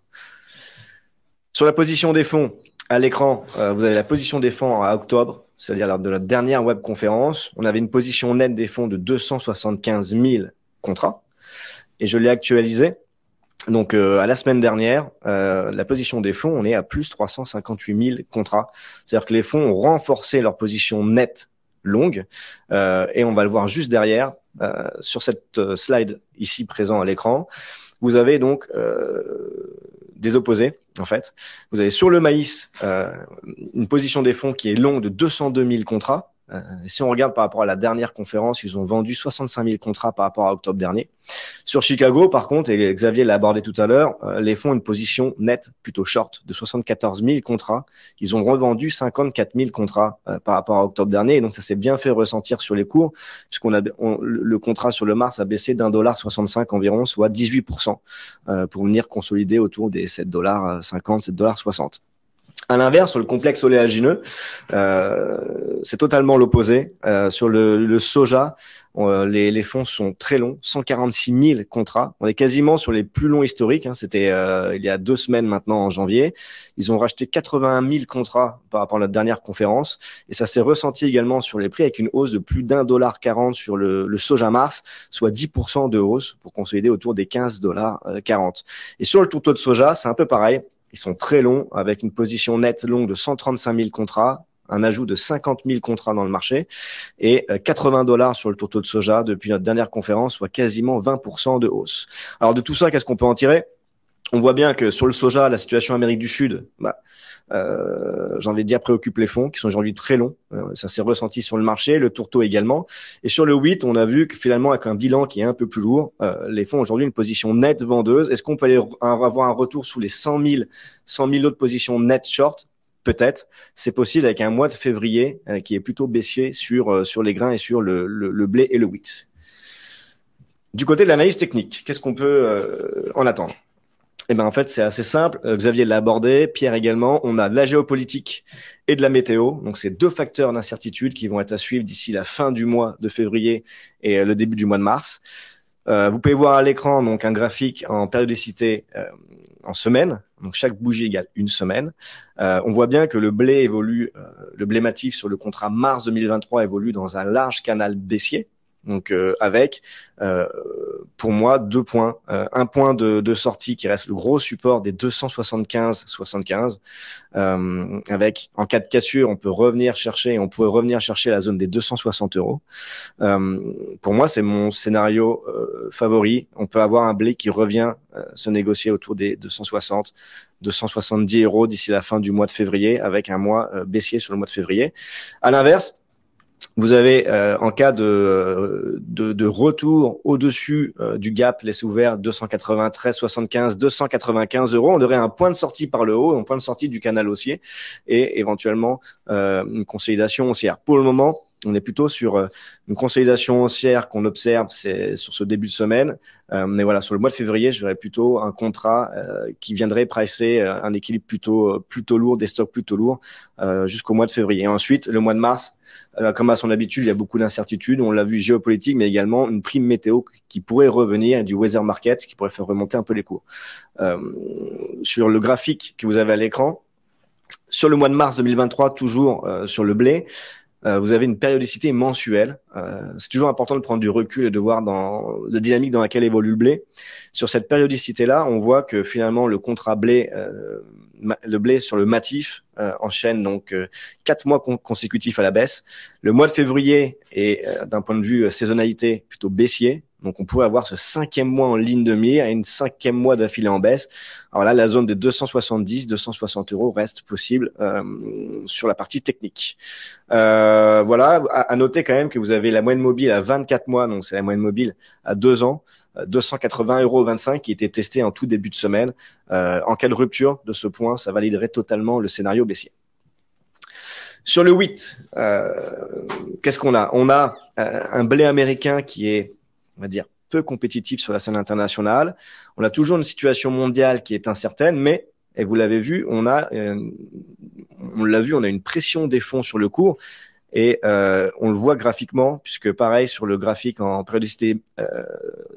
Speaker 1: Sur la position des fonds, à l'écran, vous avez la position des fonds à octobre, c'est-à-dire lors de la dernière webconférence. On avait une position nette des fonds de 275 000 contrats. Et je l'ai actualisé. Donc à la semaine dernière, la position des fonds, on est à plus 358 000 contrats. C'est-à-dire que les fonds ont renforcé leur position nette longue et on va le voir juste derrière sur cette slide ici présent à l'écran. Vous avez donc des opposés en fait. Vous avez sur le maïs une position des fonds qui est longue de 202 000 contrats. Si on regarde par rapport à la dernière conférence, ils ont vendu 65 000 contrats par rapport à octobre dernier. Sur Chicago, par contre, et Xavier l'a abordé tout à l'heure, les fonds ont une position nette plutôt short de 74 000 contrats. Ils ont revendu 54 000 contrats par rapport à octobre dernier. Et donc, ça s'est bien fait ressentir sur les cours, le contrat sur le Mars a baissé d'1,65 $ environ, soit 18%, pour venir consolider autour des $7,50, $7,60. À l'inverse, sur le complexe oléagineux, c'est totalement l'opposé. Sur le soja, les fonds sont très longs, 146 000 contrats. On est quasiment sur les plus longs historiques. C'était il y a 2 semaines maintenant, en janvier. Ils ont racheté 81 000 contrats par rapport à notre dernière conférence. Et ça s'est ressenti également sur les prix avec une hausse de plus d'1,40 $ sur le soja Mars, soit 10% de hausse pour consolider autour des $15,40. Et sur le tourteau de soja, c'est un peu pareil. Ils sont très longs, avec une position nette longue de 135 000 contrats, un ajout de 50 000 contrats dans le marché et $80 sur le tourteau de soja depuis notre dernière conférence, soit quasiment 20% de hausse. Alors de tout ça, qu'est-ce qu'on peut en tirer? On voit bien que sur le soja, la situation Amérique du Sud, j'ai envie de dire, préoccupe les fonds qui sont aujourd'hui très longs. Ça s'est ressenti sur le marché, le tourteau également. Et sur le wheat, on a vu que finalement, avec un bilan qui est un peu plus lourd, les fonds ont aujourd'hui une position nette vendeuse. Est-ce qu'on peut avoir un retour sous les 100 000 autres positions net short? Peut-être. C'est possible avec un mois de février qui est plutôt baissier sur les grains et sur le blé et le wheat. Du côté de l'analyse technique, qu'est-ce qu'on peut en attendre? Eh ben en fait, c'est assez simple. Xavier l'a abordé, Pierre également. On a de la géopolitique et de la météo. Donc, c'est deux facteurs d'incertitude qui vont être à suivre d'ici la fin du mois de février et le début du mois de mars. Vous pouvez voir à l'écran donc un graphique en périodicité en semaine. Donc, chaque bougie égale une semaine. On voit bien que le blé évolue, le blé matif sur le contrat mars 2023 évolue dans un large canal baissier. Donc avec pour moi 2 points, un point de sortie qui reste le gros support des 275,75 avec en cas de cassure on pourrait revenir chercher la zone des 260 €. Pour moi c'est mon scénario favori. On peut avoir un blé qui revient se négocier autour des 270 € d'ici la fin du mois de février avec un mois baissier sur le mois de février. À l'inverse, vous avez en cas de retour au-dessus du gap laissé ouvert 293,75, 295 €, on aurait un point de sortie par le haut, un point de sortie du canal haussier et éventuellement une consolidation haussière. Pour le moment, on est plutôt sur une consolidation haussière qu'on observe, c'est sur ce début de semaine. Mais voilà, sur le mois de février, j'aurais plutôt un contrat qui viendrait pricer un équilibre plutôt lourd, des stocks plutôt lourds jusqu'au mois de février. Et ensuite, le mois de mars, comme à son habitude, il y a beaucoup d'incertitudes. On l'a vu géopolitique, mais également une prime météo qui pourrait revenir, du weather market qui pourrait faire remonter un peu les cours. Sur le graphique que vous avez à l'écran, sur le mois de mars 2023, toujours sur le blé, vous avez une périodicité mensuelle. C'est toujours important de prendre du recul et de voir dans la dynamique dans laquelle évolue le blé. Sur cette périodicité-là, on voit que finalement le contrat blé, le blé sur le matif enchaîne donc 4 mois consécutifs à la baisse. Le mois de février est d'un point de vue saisonnalité plutôt baissier. Donc, on pourrait avoir ce 5e mois en ligne de mire et une 5e mois d'affilée en baisse. Alors là, la zone des 260 € reste possible sur la partie technique. Voilà, à noter quand même que vous avez la moyenne mobile à 24 mois, donc c'est la moyenne mobile à 2 ans, 280,25 € qui était testée en tout début de semaine. En cas de rupture de ce point, ça validerait totalement le scénario baissier. Sur le wheat, qu'est-ce qu'on a? On a un blé américain qui est, on va dire, peu compétitif sur la scène internationale. On a toujours une situation mondiale qui est incertaine, mais, et vous l'avez vu, on a une pression des fonds sur le cours et on le voit graphiquement, puisque pareil sur le graphique en périodicité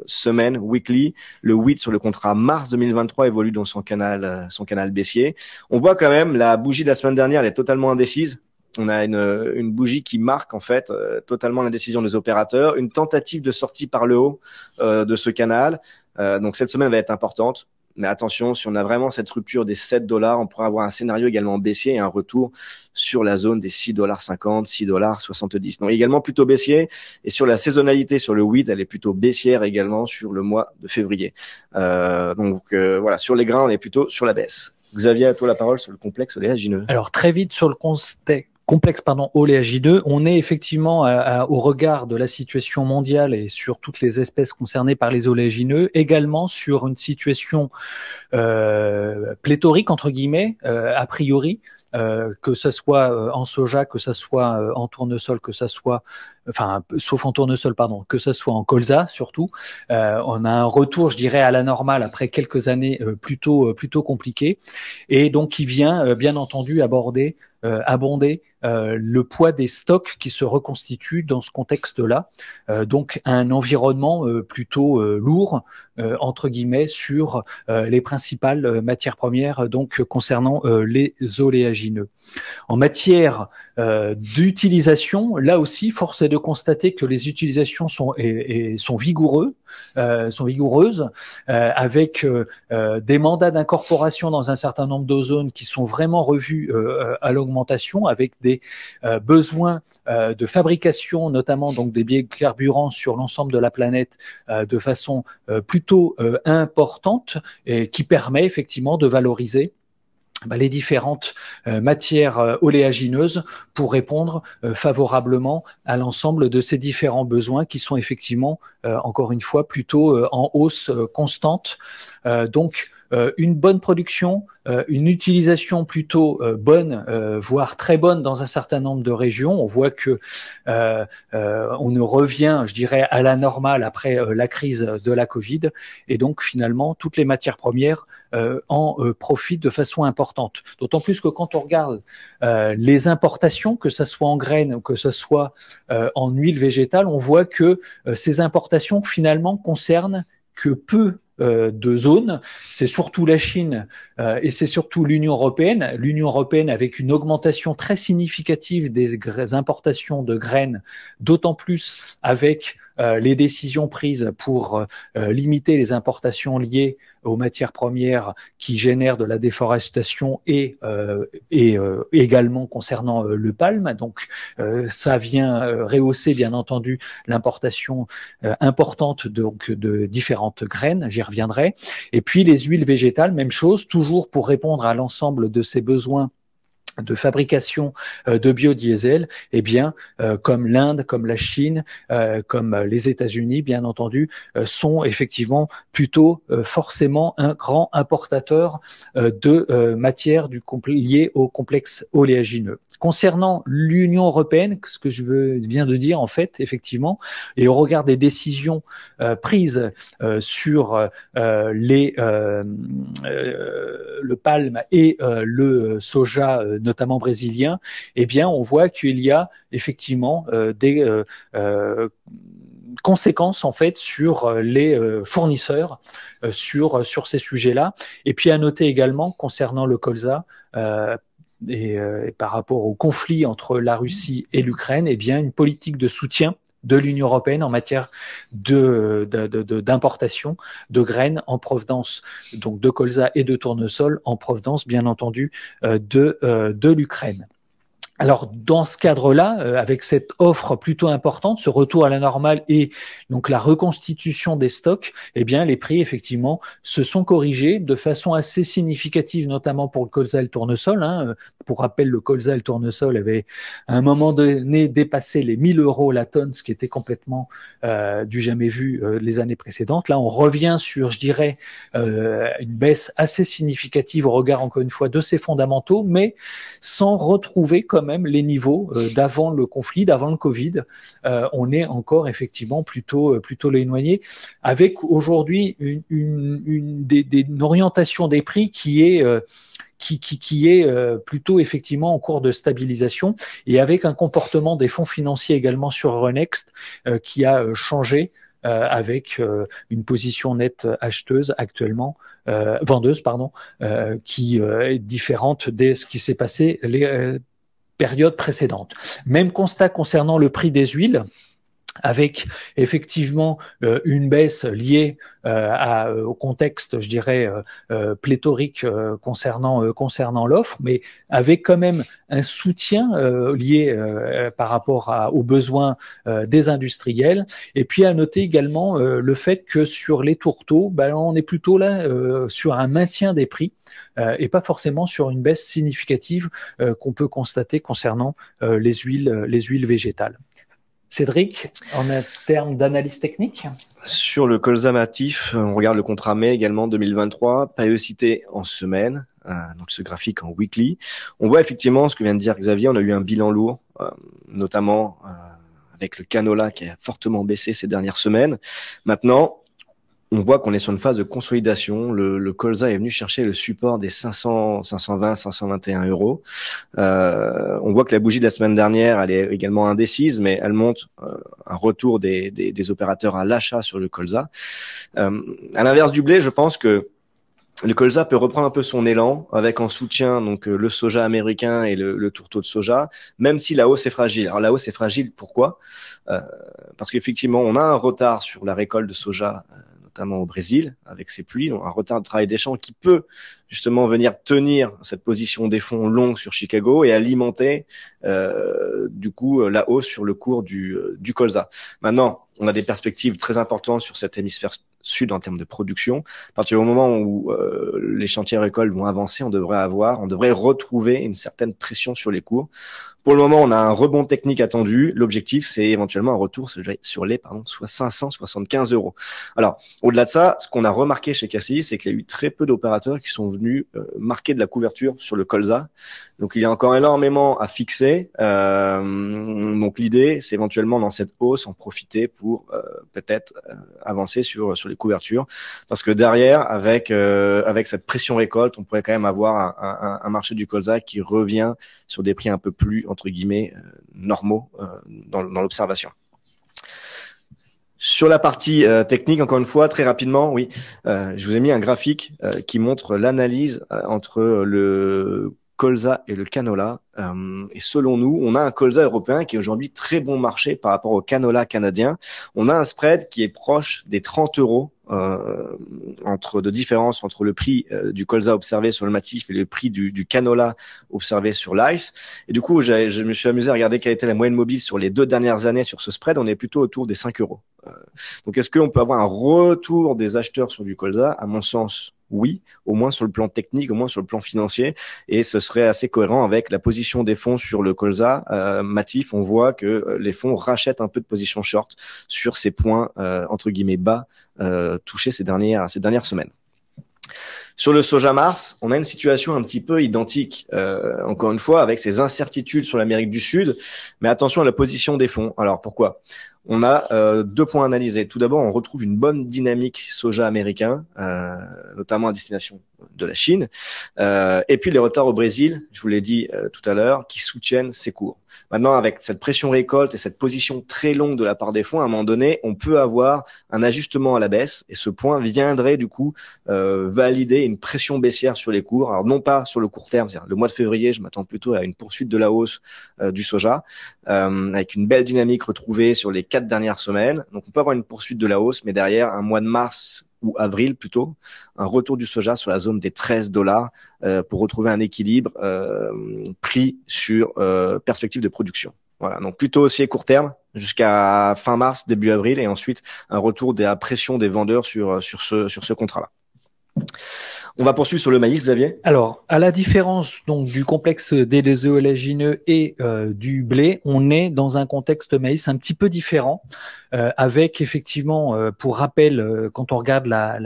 Speaker 1: semaine, weekly, le wheat sur le contrat mars 2023 évolue dans son canal baissier. On voit quand même la bougie de la semaine dernière, elle est totalement indécise. On a une bougie qui marque en fait totalement l'indécision des opérateurs, une tentative de sortie par le haut de ce canal. Donc cette semaine va être importante, mais attention, si on a vraiment cette rupture des 7 $, on pourrait avoir un scénario également baissier et un retour sur la zone des 6,50 $, 6,70 $. Donc également plutôt baissier. Et sur la saisonnalité sur le wheat, elle est plutôt baissière également sur le mois de février. Donc voilà, sur les grains, on est plutôt sur la baisse. Xavier, à toi la parole sur le complexe oléagineux.
Speaker 2: Alors très vite sur le complexe oléagineux, on est effectivement au regard de la situation mondiale et sur toutes les espèces concernées par les oléagineux, également sur une situation pléthorique entre guillemets, a priori, que ça soit en soja, que ça soit en tournesol, que ça soit sauf en tournesol, que ça soit en colza surtout. On a un retour, je dirais, à la normale après quelques années plutôt compliquées, et donc qui vient bien entendu abonder le poids des stocks qui se reconstituent dans ce contexte-là. Donc un environnement plutôt lourd entre guillemets sur les principales matières premières, donc concernant les oléagineux. En matière d'utilisation, là aussi, force est de constater que les utilisations sont vigoureuses, avec des mandats d'incorporation dans un certain nombre de zones qui sont vraiment revus à l'augmentation, avec des des besoins de fabrication, notamment donc des biocarburants sur l'ensemble de la planète de façon plutôt importante, et qui permet effectivement de valoriser les différentes matières oléagineuses pour répondre favorablement à l'ensemble de ces différents besoins qui sont effectivement, encore une fois, plutôt en hausse constante. Donc, une bonne production, une utilisation plutôt bonne, voire très bonne dans un certain nombre de régions. On voit que on revient, je dirais, à la normale après la crise de la Covid, et donc finalement toutes les matières premières en profitent de façon importante. D'autant plus que quand on regarde les importations, que ce soit en graines ou que ce soit en huile végétale, on voit que ces importations finalement concernent que peu de zones. C'est surtout la Chine et c'est surtout l'Union européenne. L'Union européenne avec une augmentation très significative des importations de graines, d'autant plus avec les décisions prises pour limiter les importations liées aux matières premières qui génèrent de la déforestation et également concernant le palme. Donc ça vient rehausser bien entendu l'importation importante de différentes graines, j'y reviendrai. Et puis les huiles végétales, même chose, toujours pour répondre à l'ensemble de ces besoins de fabrication de biodiesel, eh bien, comme l'Inde, comme la Chine, comme les États-Unis, bien entendu, sont effectivement plutôt forcément un grand importateur de matières liées au complexe oléagineux. Concernant l'Union européenne, ce que je viens de dire en fait, effectivement, et au regard des décisions prises sur le palme et le soja, notamment brésilien, eh bien, on voit qu'il y a effectivement des conséquences en fait sur les fournisseurs sur ces sujets-là. Et puis à noter également concernant le colza. Et par rapport au conflit entre la Russie et l'Ukraine, eh bien, une politique de soutien de l'Union européenne en matière d'importation de graines en provenance donc de colza et de tournesol en provenance, bien entendu, de l'Ukraine. Alors, dans ce cadre-là, avec cette offre plutôt importante, ce retour à la normale et donc la reconstitution des stocks, eh bien, les prix, effectivement, se sont corrigés de façon assez significative, notamment pour le colza et le tournesol. Pour rappel, le colza et le tournesol avaient, à un moment donné, dépassé les 1 000 € la tonne, ce qui était complètement du jamais vu les années précédentes. Là, on revient sur, je dirais, une baisse assez significative au regard, encore une fois, de ces fondamentaux, mais sans retrouver comme même les niveaux d'avant le conflit, d'avant le Covid. On est encore effectivement plutôt éloigné, avec aujourd'hui une orientation des prix qui est plutôt effectivement en cours de stabilisation, et avec un comportement des fonds financiers également sur Euronext qui a changé, avec une position nette acheteuse actuellement, vendeuse pardon, qui est différente de ce qui s'est passé les période précédente. Même constat concernant le prix des huiles, avec effectivement une baisse liée au contexte, je dirais, pléthorique concernant l'offre, mais avec quand même un soutien lié par rapport aux besoins des industriels. Et puis à noter également le fait que sur les tourteaux, on est plutôt là sur un maintien des prix et pas forcément sur une baisse significative qu'on peut constater concernant les huiles végétales. Cédric, en termes d'analyse technique?
Speaker 1: Sur le colza natif, on regarde le contrat mai également 2023, périodicité en semaine, donc ce graphique en weekly. On voit effectivement ce que vient de dire Xavier, on a eu un bilan lourd, notamment avec le canola qui a fortement baissé ces dernières semaines. Maintenant, on voit qu'on est sur une phase de consolidation. Le colza est venu chercher le support des 520, 521 €. On voit que la bougie de la semaine dernière, elle est également indécise, mais elle montre un retour des opérateurs à l'achat sur le colza. À l'inverse du blé, je pense que le colza peut reprendre un peu son élan avec en soutien donc le soja américain et le tourteau de soja, même si la hausse est fragile. Alors la hausse est fragile, pourquoi? Parce qu'effectivement, on a un retard sur la récolte de soja, notamment au Brésil, avec ces pluies, donc un retard de travail des champs qui peut justement venir tenir cette position des fonds longs sur Chicago et alimenter du coup la hausse sur le cours du colza. Maintenant, on a des perspectives très importantes sur cet hémisphère sud en termes de production. À partir du moment où les chantiers récoltes vont avancer, on devrait retrouver une certaine pression sur les cours. Pour le moment, on a un rebond technique attendu. L'objectif, c'est éventuellement un retour sur les soit 575 €. Alors, au-delà de ça, ce qu'on a remarqué chez KCI, c'est qu'il y a eu très peu d'opérateurs qui sont venus marquer de la couverture sur le colza. Donc, il y a encore énormément à fixer. Donc, l'idée, c'est éventuellement dans cette hausse en profiter pour peut-être avancer sur les couvertures, parce que derrière, avec cette pression récolte, on pourrait quand même avoir un marché du colza qui revient sur des prix un peu plus entre guillemets normaux dans l'observation. Sur la partie technique, encore une fois, très rapidement, oui, je vous ai mis un graphique qui montre l'analyse entre le colza et le canola. Et selon nous, on a un colza européen qui est aujourd'hui très bon marché par rapport au canola canadien. On a un spread qui est proche des 30 € de différence entre le prix du colza observé sur le matif et le prix du canola observé sur l'ice. Et du coup, je me suis amusé à regarder quelle était la moyenne mobile sur les 2 dernières années sur ce spread. On est plutôt autour des 5 €. Donc, est-ce qu'on peut avoir un retour des acheteurs sur du colza? À mon sens, oui, au moins sur le plan technique, au moins sur le plan financier, et ce serait assez cohérent avec la position des fonds sur le colza matif. On voit que les fonds rachètent un peu de position short sur ces points entre guillemets bas touchés ces dernières semaines. Sur le soja mars, on a une situation un petit peu identique, encore une fois, avec ces incertitudes sur l'Amérique du Sud, mais attention à la position des fonds. Alors pourquoi ? On a 2 points à analyser. Tout d'abord, on retrouve une bonne dynamique soja américain, notamment à destination de la Chine, et puis les retards au Brésil, je vous l'ai dit tout à l'heure, qui soutiennent ces cours. Maintenant, avec cette pression récolte et cette position très longue de la part des fonds, à un moment donné, on peut avoir un ajustement à la baisse, et ce point viendrait du coup valider une pression baissière sur les cours. Alors non pas sur le court terme, c'est-à-dire le mois de février, je m'attends plutôt à une poursuite de la hausse du soja, avec une belle dynamique retrouvée sur les 4 dernières semaines. Donc on peut avoir une poursuite de la hausse, mais derrière un mois de mars ou avril plutôt, un retour du soja sur la zone des 13 $ pour retrouver un équilibre prix sur perspective de production. Voilà, donc plutôt haussier court terme jusqu'à fin mars, début avril, et ensuite un retour de la pression des vendeurs sur ce contrat-là. On va poursuivre sur le maïs, Xavier.
Speaker 2: Alors, à la différence donc du complexe des oléagineux et du blé, on est dans un contexte maïs un petit peu différent, avec effectivement, pour rappel, quand on regarde la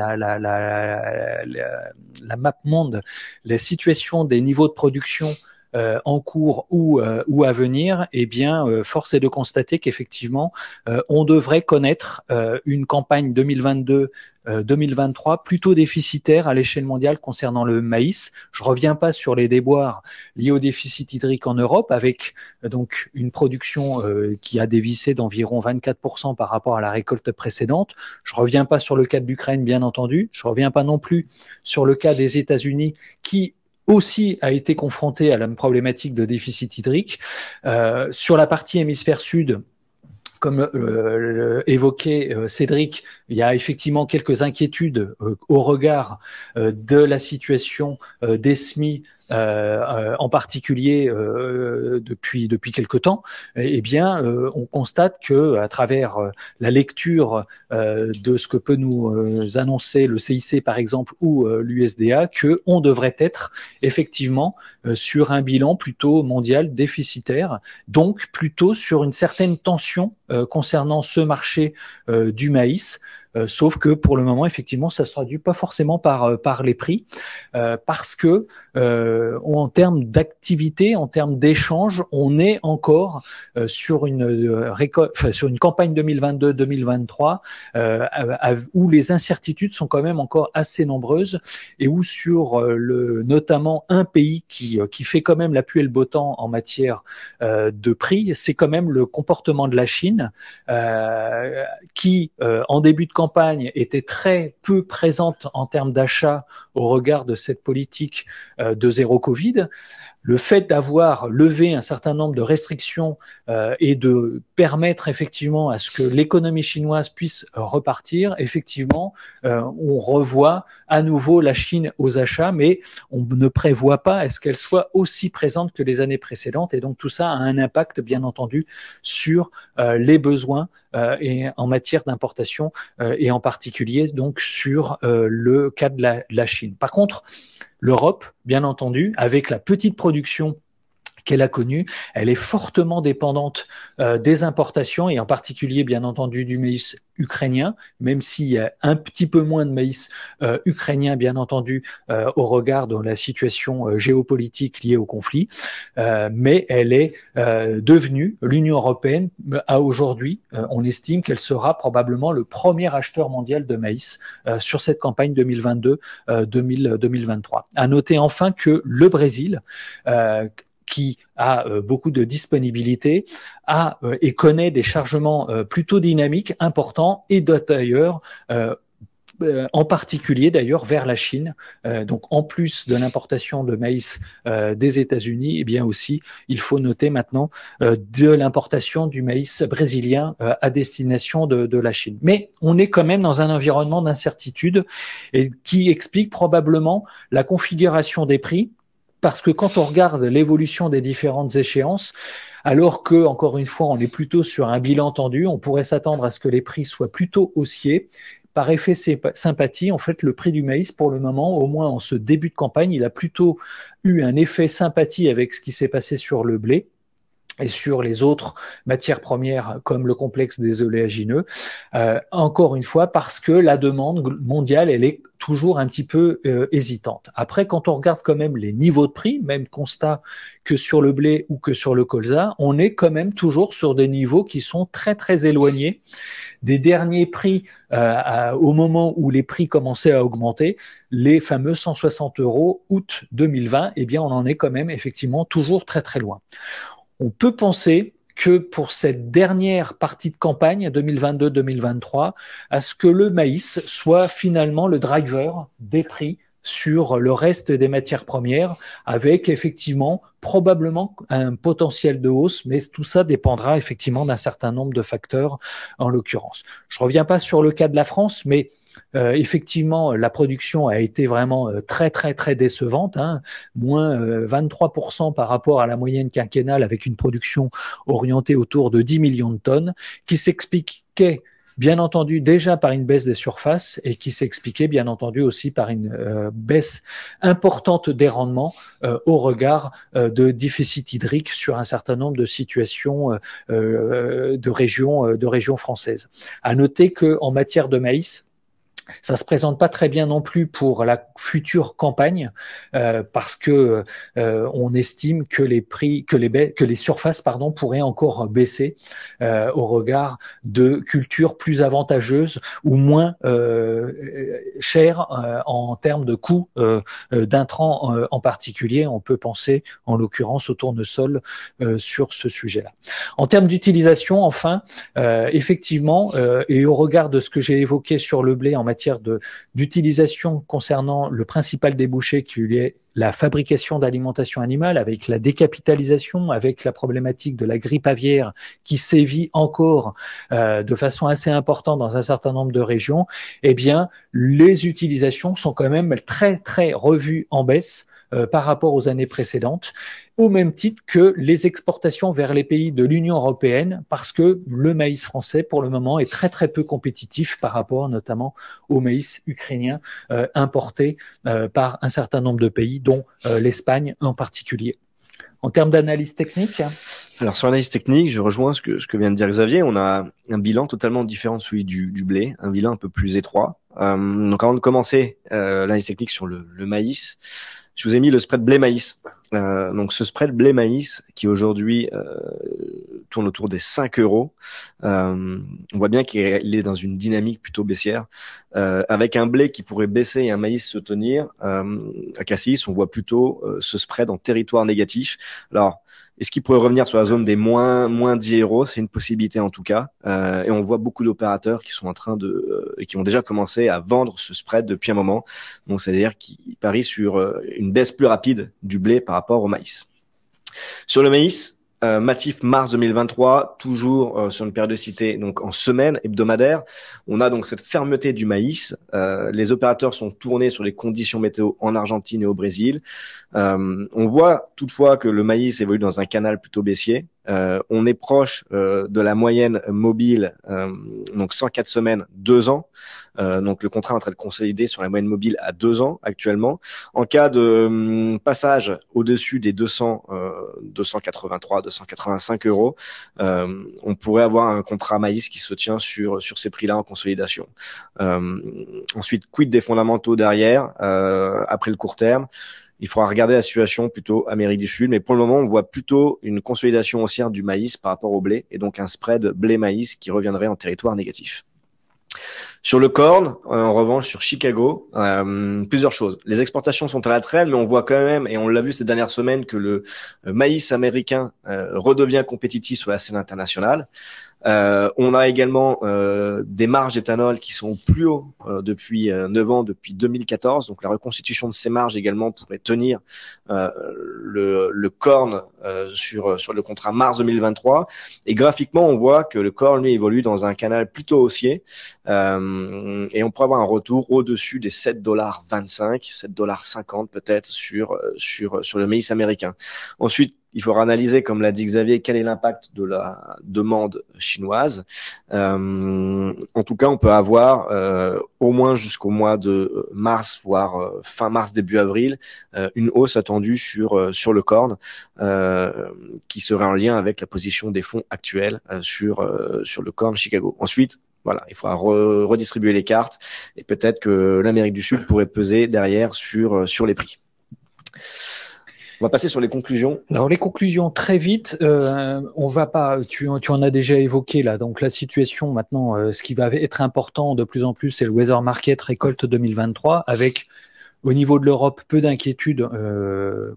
Speaker 2: map monde, la situation des niveaux de production en cours ou à venir, eh bien, force est de constater qu'effectivement, on devrait connaître une campagne 2022-2023 plutôt déficitaire à l'échelle mondiale concernant le maïs. Je reviens pas sur les déboires liés au déficit hydrique en Europe, avec donc une production qui a dévissé d'environ 24% par rapport à la récolte précédente. Je reviens pas sur le cas de l'Ukraine, bien entendu. Je reviens pas non plus sur le cas des États-Unis qui aussi a été confronté à la problématique de déficit hydrique. Sur la partie hémisphère sud, comme évoquait Cédric, il y a effectivement quelques inquiétudes au regard de la situation des semis, en particulier depuis quelque temps. Eh bien, on constate que à travers la lecture de ce que peut nous annoncer le CIC par exemple ou l'USDA, que on devrait être effectivement sur un bilan plutôt mondial déficitaire, donc plutôt sur une certaine tension concernant ce marché du maïs. Sauf que pour le moment, effectivement, ça se traduit pas forcément par les prix, parce que en termes d'activité, en termes d'échange, on est encore sur une campagne 2022-2023 où les incertitudes sont quand même encore assez nombreuses, et où sur notamment un pays qui fait quand même la pluie et le beau temps en matière de prix, c'est quand même le comportement de la Chine, qui en début de campagne était très peu présente en termes d'achat au regard de cette politique de zéro Covid. le fait d'avoir levé un certain nombre de restrictions et de permettre effectivement à ce que l'économie chinoise puisse repartir, effectivement, on revoit à nouveau la Chine aux achats, mais on ne prévoit pas à ce qu'elle soit aussi présente que les années précédentes, et donc tout ça a un impact, bien entendu, sur les besoins et en matière d'importation et en particulier donc sur le cas de la Chine. Par contre, l'Europe, bien entendu, avec la petite production qu'elle a connue, elle est fortement dépendante des importations et en particulier, bien entendu, du maïs ukrainien, même s'il y a un petit peu moins de maïs ukrainien, bien entendu, au regard de la situation géopolitique liée au conflit, mais elle est devenue, l'Union européenne, à aujourd'hui, on estime qu'elle sera probablement le premier acheteur mondial de maïs sur cette campagne 2022-2023. À noter enfin que le Brésil, qui a beaucoup de disponibilité, et connaît des chargements plutôt dynamiques, importants, et d'ailleurs, en particulier d'ailleurs vers la Chine. Donc en plus de l'importation de maïs des États-Unis, eh bien aussi, il faut noter maintenant de l'importation du maïs brésilien à destination de la Chine. Mais on est quand même dans un environnement d'incertitude et qui explique probablement la configuration des prix. Parce que quand on regarde l'évolution des différentes échéances, alors que, encore une fois, on est plutôt sur un bilan tendu, on pourrait s'attendre à ce que les prix soient plutôt haussiers. Par effet sympathie, en fait, le prix du maïs, pour le moment, au moins en ce début de campagne, il a plutôt eu un effet sympathie avec ce qui s'est passé sur le blé et sur les autres matières premières comme le complexe des oléagineux, encore une fois parce que la demande mondiale, elle est toujours un petit peu hésitante. Après, quand on regarde quand même les niveaux de prix, même constat que sur le blé ou que sur le colza, on est quand même toujours sur des niveaux qui sont très très éloignés des derniers prix au moment où les prix commençaient à augmenter, les fameux 160 € août 2020, eh bien on en est quand même effectivement toujours très très loin. On peut penser que pour cette dernière partie de campagne 2022-2023, à ce que le maïs soit finalement le driver des prix sur le reste des matières premières, avec effectivement probablement un potentiel de hausse, mais tout ça dépendra effectivement d'un certain nombre de facteurs en l'occurrence. Je reviens pas sur le cas de la France, mais effectivement, la production a été vraiment très très très décevante, hein, moins 23% par rapport à la moyenne quinquennale, avec une production orientée autour de 10 millions de tonnes, qui s'expliquait bien entendu déjà par une baisse des surfaces et qui s'expliquait bien entendu aussi par une baisse importante des rendements au regard de déficit hydrique sur un certain nombre de situations de régions françaises. À noter que en matière de maïs, ça se présente pas très bien non plus pour la future campagne parce que on estime que les prix, que les surfaces pourraient encore baisser au regard de cultures plus avantageuses ou moins chères en termes de coûts d'intrants en particulier. On peut penser en l'occurrence au tournesol sur ce sujet-là. En termes d'utilisation, enfin, effectivement, et au regard de ce que j'ai évoqué sur le blé en matière d'utilisation concernant le principal débouché qui est la fabrication d'alimentation animale, avec la décapitalisation, avec la problématique de la grippe aviaire qui sévit encore de façon assez importante dans un certain nombre de régions, eh bien, les utilisations sont quand même très, très revues en baisse par rapport aux années précédentes, au même titre que les exportations vers les pays de l'Union européenne, parce que le maïs français, pour le moment, est très très peu compétitif par rapport notamment au maïs ukrainien importé par un certain nombre de pays, dont l'Espagne en particulier. En termes d'analyse technique,
Speaker 1: alors sur l'analyse technique, je rejoins ce que vient de dire Xavier. On a un bilan totalement différent de celui du blé, un bilan un peu plus étroit. Donc avant de commencer l'analyse technique sur le maïs, je vous ai mis le spread blé-maïs. Donc ce spread blé-maïs qui aujourd'hui tourne autour des 5 €. On voit bien qu'il est dans une dynamique plutôt baissière, avec un blé qui pourrait baisser et un maïs se tenir. À Cassis, on voit plutôt ce spread en territoire négatif. Alors, est-ce qu'il pourrait revenir sur la zone des moins 10 €? C'est une possibilité en tout cas. Et on voit beaucoup d'opérateurs qui sont en train qui ont déjà commencé à vendre ce spread depuis un moment. Donc, c'est-à-dire qu'ils parient sur une baisse plus rapide du blé par rapport au maïs. Sur le maïs, Matif mars 2023, toujours sur une périodicité donc en semaine hebdomadaire. On a donc cette fermeté du maïs. Les opérateurs sont tournés sur les conditions météo en Argentine et au Brésil. On voit toutefois que le maïs évolue dans un canal plutôt baissier. On est proche de la moyenne mobile, donc 104 semaines, 2 ans. Donc le contrat est en train de consolider sur la moyenne mobile à 2 ans actuellement. En cas de passage au-dessus des 283, 285 euros, on pourrait avoir un contrat maïs qui se tient sur ces prix-là en consolidation. Ensuite, quid des fondamentaux derrière, après le court terme? Il faudra regarder la situation plutôt Amérique du Sud, mais pour le moment, on voit plutôt une consolidation haussière du maïs par rapport au blé, et donc un spread blé-maïs qui reviendrait en territoire négatif. Sur le corn, en revanche, sur Chicago, plusieurs choses. Les exportations sont à la traîne, mais on voit quand même, et on l'a vu ces dernières semaines, que le maïs américain redevient compétitif sur la scène internationale. On a également des marges d'éthanol qui sont plus haut depuis 9 ans, depuis 2014. Donc la reconstitution de ces marges également pourrait tenir le corn sur le contrat mars 2023. Et graphiquement, on voit que le corn lui évolue dans un canal plutôt haussier, et on pourrait avoir un retour au-dessus des $7,25, $7,50 peut-être sur le maïs américain. Ensuite, il faudra analyser, comme l'a dit Xavier, quel est l'impact de la demande chinoise. En tout cas, on peut avoir au moins jusqu'au mois de mars, voire fin mars, début avril, une hausse attendue sur le corn, qui serait en lien avec la position des fonds actuels sur le corn Chicago. Ensuite, voilà, il faudra redistribuer les cartes, et peut-être que l'Amérique du Sud pourrait peser derrière sur les prix. On va passer sur les conclusions.
Speaker 2: Alors les conclusions très vite. On va pas. Tu en as déjà évoqué là. Donc la situation maintenant, ce qui va être important de plus en plus, c'est le weather market récolte 2023, avec au niveau de l'Europe peu d'inquiétudes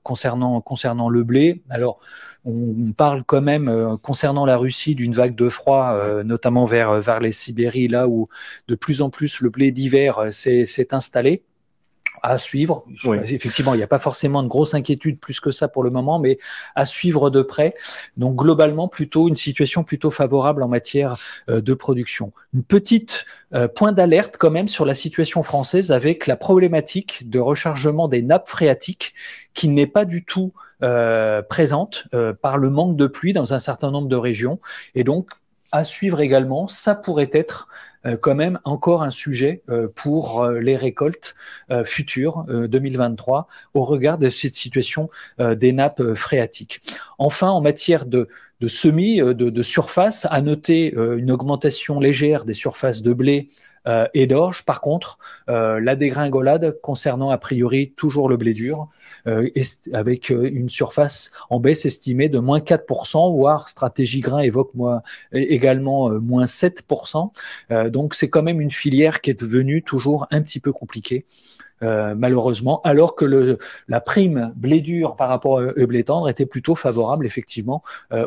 Speaker 2: concernant le blé. Alors on parle quand même concernant la Russie d'une vague de froid, notamment vers les Sibéries, là où de plus en plus le blé d'hiver s'est installé. À suivre. Oui. Effectivement, il n'y a pas forcément de grosse inquiétude plus que ça pour le moment, mais à suivre de près. Donc globalement, plutôt une situation plutôt favorable en matière de production. Une petite point d'alerte quand même sur la situation française, avec la problématique de rechargement des nappes phréatiques qui n'est pas du tout présente par le manque de pluie dans un certain nombre de régions. Et donc à suivre également, ça pourrait être quand même encore un sujet pour les récoltes futures 2023 au regard de cette situation des nappes phréatiques. Enfin, en matière de semis, de surface, à noter une augmentation légère des surfaces de blé et d'orge. Par contre, la dégringolade concernant a priori toujours le blé dur, avec une surface en baisse estimée de moins 4%, voire Stratégie Grain évoque également moins 7%. Donc c'est quand même une filière qui est devenue toujours un petit peu compliquée. Malheureusement, alors que la prime blé dur par rapport au blé tendre était plutôt favorable effectivement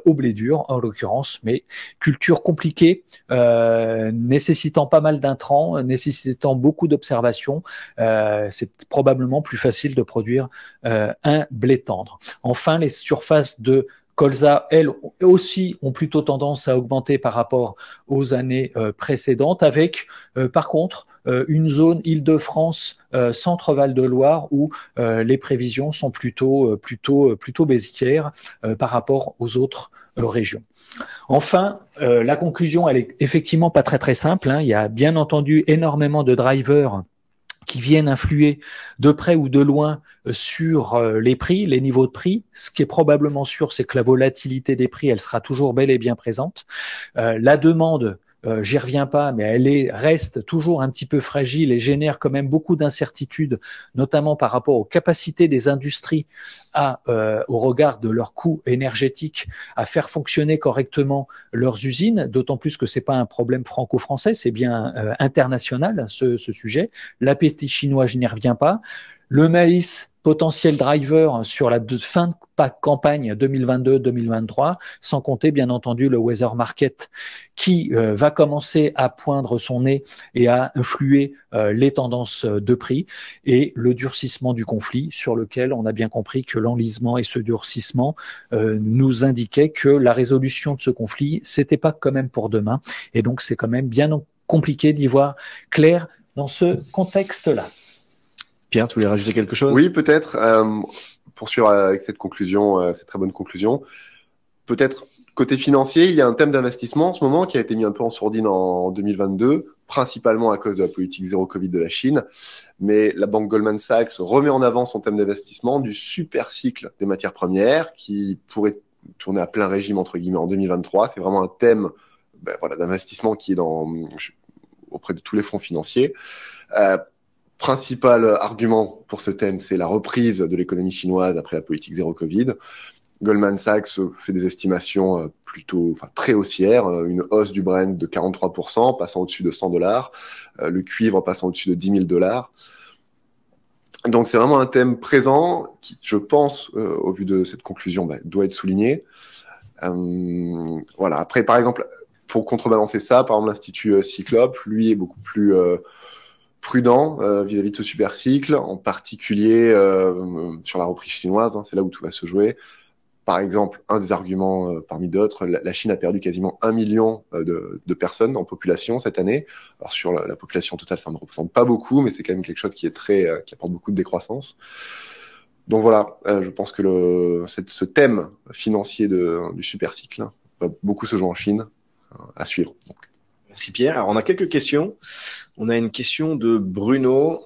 Speaker 2: au blé dur en l'occurrence, mais culture compliquée, nécessitant pas mal d'intrants, nécessitant beaucoup d'observations, c'est probablement plus facile de produire un blé tendre. Enfin, les surfaces de colza, elles aussi, ont plutôt tendance à augmenter par rapport aux années précédentes, avec par contre une zone Île-de-France, Centre-Val de Loire, où les prévisions sont plutôt baissières par rapport aux autres régions. Enfin, la conclusion, elle est effectivement pas très très simple, hein. Il y a bien entendu énormément de drivers qui viennent influer de près ou de loin sur les prix, les niveaux de prix. Ce qui est probablement sûr, c'est que la volatilité des prix, elle sera toujours bel et bien présente. La demande, j'y reviens pas, mais reste toujours un petit peu fragile et génère quand même beaucoup d'incertitudes, notamment par rapport aux capacités des industries au regard de leurs coûts énergétiques, à faire fonctionner correctement leurs usines, d'autant plus que c'est pas un problème franco-français, c'est bien international ce sujet. L'appétit chinois, je n'y reviens pas. Le maïs, potentiel driver sur la fin de campagne 2022-2023, sans compter bien entendu le weather market qui va commencer à poindre son nez et à influer les tendances de prix, et le durcissement du conflit sur lequel on a bien compris que l'enlisement et ce durcissement nous indiquaient que la résolution de ce conflit, c'était pas quand même pour demain, et donc c'est quand même bien compliqué d'y voir clair dans ce contexte-là.
Speaker 1: Pierre, tu voulais rajouter quelque chose?
Speaker 3: Oui, peut-être. Poursuivre avec cette conclusion, cette très bonne conclusion. Peut-être côté financier, il y a un thème d'investissement en ce moment qui a été mis un peu en sourdine en 2022, principalement à cause de la politique zéro Covid de la Chine. Mais la banque Goldman Sachs remet en avant son thème d'investissement du super cycle des matières premières qui pourrait tourner à plein régime entre guillemets en 2023. C'est vraiment un thème d'investissement qui est auprès de tous les fonds financiers. Principal argument pour ce thème, c'est la reprise de l'économie chinoise après la politique zéro Covid. Goldman Sachs fait des estimations très haussières, une hausse du Brent de 43%, passant au-dessus de $100, le cuivre passant au-dessus de $10,000. Donc c'est vraiment un thème présent qui, je pense, au vu de cette conclusion, doit être souligné. Voilà. Après, par exemple, pour contrebalancer ça, par exemple, l'Institut Cyclope, lui, est beaucoup plus prudent vis-à-vis de ce super cycle, en particulier sur la reprise chinoise, c'est là où tout va se jouer. Par exemple, un des arguments parmi d'autres, la Chine a perdu quasiment 1 million de personnes en population cette année. Alors sur la population totale, ça ne représente pas beaucoup, mais c'est quand même quelque chose qui est qui apporte beaucoup de décroissance. Donc voilà, je pense que ce thème financier du super cycle va beaucoup se jouer en Chine, à suivre. Donc.
Speaker 1: Merci Pierre. Alors on a quelques questions. On a une question de Bruno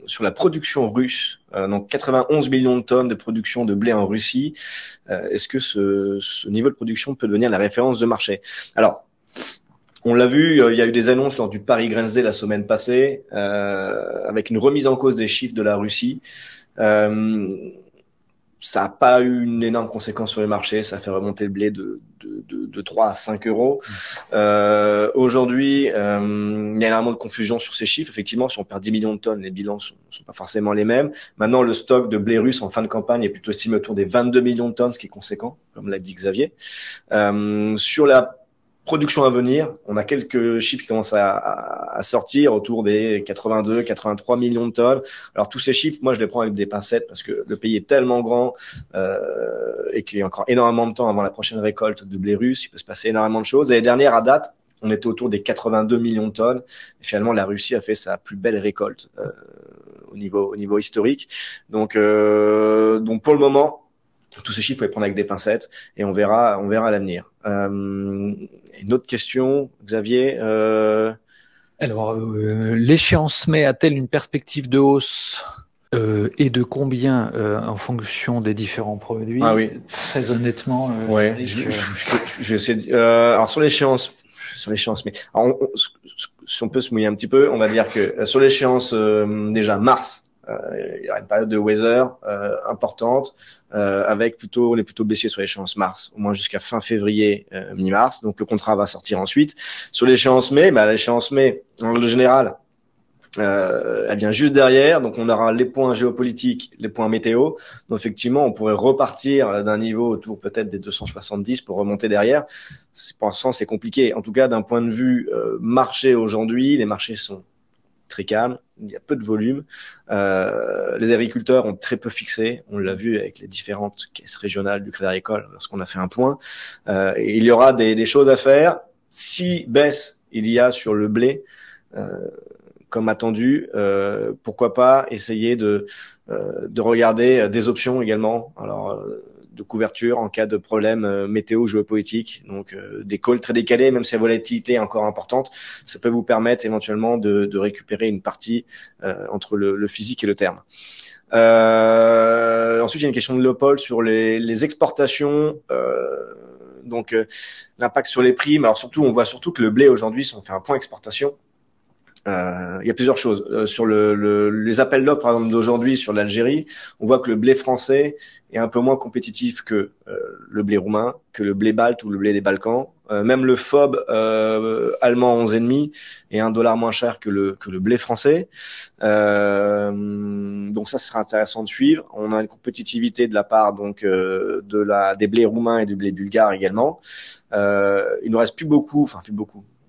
Speaker 1: sur la production russe. Donc 91 millions de tonnes de production de blé en Russie. Est-ce que ce niveau de production peut devenir la référence de marché? Alors, on l'a vu, il y a eu des annonces lors du Paris Grains Day la semaine passée, avec une remise en cause des chiffres de la Russie. Ça n'a pas eu une énorme conséquence sur les marchés, ça a fait remonter le blé de 3 à 5 euros. Aujourd'hui, il y a énormément de confusion sur ces chiffres. Effectivement, si on perd 10 millions de tonnes, les bilans sont pas forcément les mêmes. Maintenant, le stock de blé russe en fin de campagne est plutôt estimé autour des 22 millions de tonnes, ce qui est conséquent, comme l'a dit Xavier. Sur la production à venir, on a quelques chiffres qui commencent à sortir autour des 82, 83 millions de tonnes. Alors tous ces chiffres, moi je les prends avec des pincettes parce que le pays est tellement grand et qu'il y a encore énormément de temps avant la prochaine récolte de blé russe. Il peut se passer énormément de choses. L'année dernière, à date, on était autour des 82 millions de tonnes. Et finalement, la Russie a fait sa plus belle récolte au niveau historique. Donc pour le moment, tous ces chiffres, il faut les prendre avec des pincettes et on verra à l'avenir. Une autre question, Xavier.
Speaker 2: Alors, l'échéance mai a-t-elle une perspective de hausse et de combien en fonction des différents produits?
Speaker 1: Ah oui.
Speaker 2: Très honnêtement.
Speaker 1: Ouais. Je vais essayer. Alors sur l'échéance, mais alors si on peut se mouiller un petit peu, on va dire que sur l'échéance déjà mars. Il y aura une période de weather importante avec on est plutôt baissier sur l'échéance mars, au moins jusqu'à fin février, mi-mars. Donc le contrat va sortir ensuite. Sur l'échéance mai, l'échéance mai, en règle générale, elle vient juste derrière. Donc on aura les points géopolitiques, les points météo. Donc effectivement, on pourrait repartir d'un niveau autour peut-être des 270 pour remonter derrière. Pour l'instant, c'est compliqué. En tout cas, d'un point de vue marché aujourd'hui, les marchés sont très calme, il y a peu de volume. Les agriculteurs ont très peu fixé, on l'a vu avec les différentes caisses régionales du Crédit Agricole lorsqu'on a fait un point. Et il y aura des choses à faire. Si baisse il y a sur le blé, comme attendu, pourquoi pas essayer de regarder des options également. Alors de couverture en cas de problème météo géopolitique, donc des calls très décalés, même si la volatilité est encore importante, ça peut vous permettre éventuellement de récupérer une partie entre le physique et le terme. Ensuite, il y a une question de Léopold sur les exportations, donc l'impact sur les prix. Mais alors surtout, on voit surtout que le blé aujourd'hui, si on fait un point exportation, Il y a plusieurs choses. Sur les appels d'offres, par exemple, d'aujourd'hui sur l'Algérie, on voit que le blé français est un peu moins compétitif que le blé roumain, que le blé balte ou le blé des Balkans. Même le FOB allemand 11,5 est $1 moins cher que le blé français. Donc ça, ce sera intéressant de suivre. On a une compétitivité de la part donc des blés roumains et du blé bulgare également. Il nous reste plus beaucoup.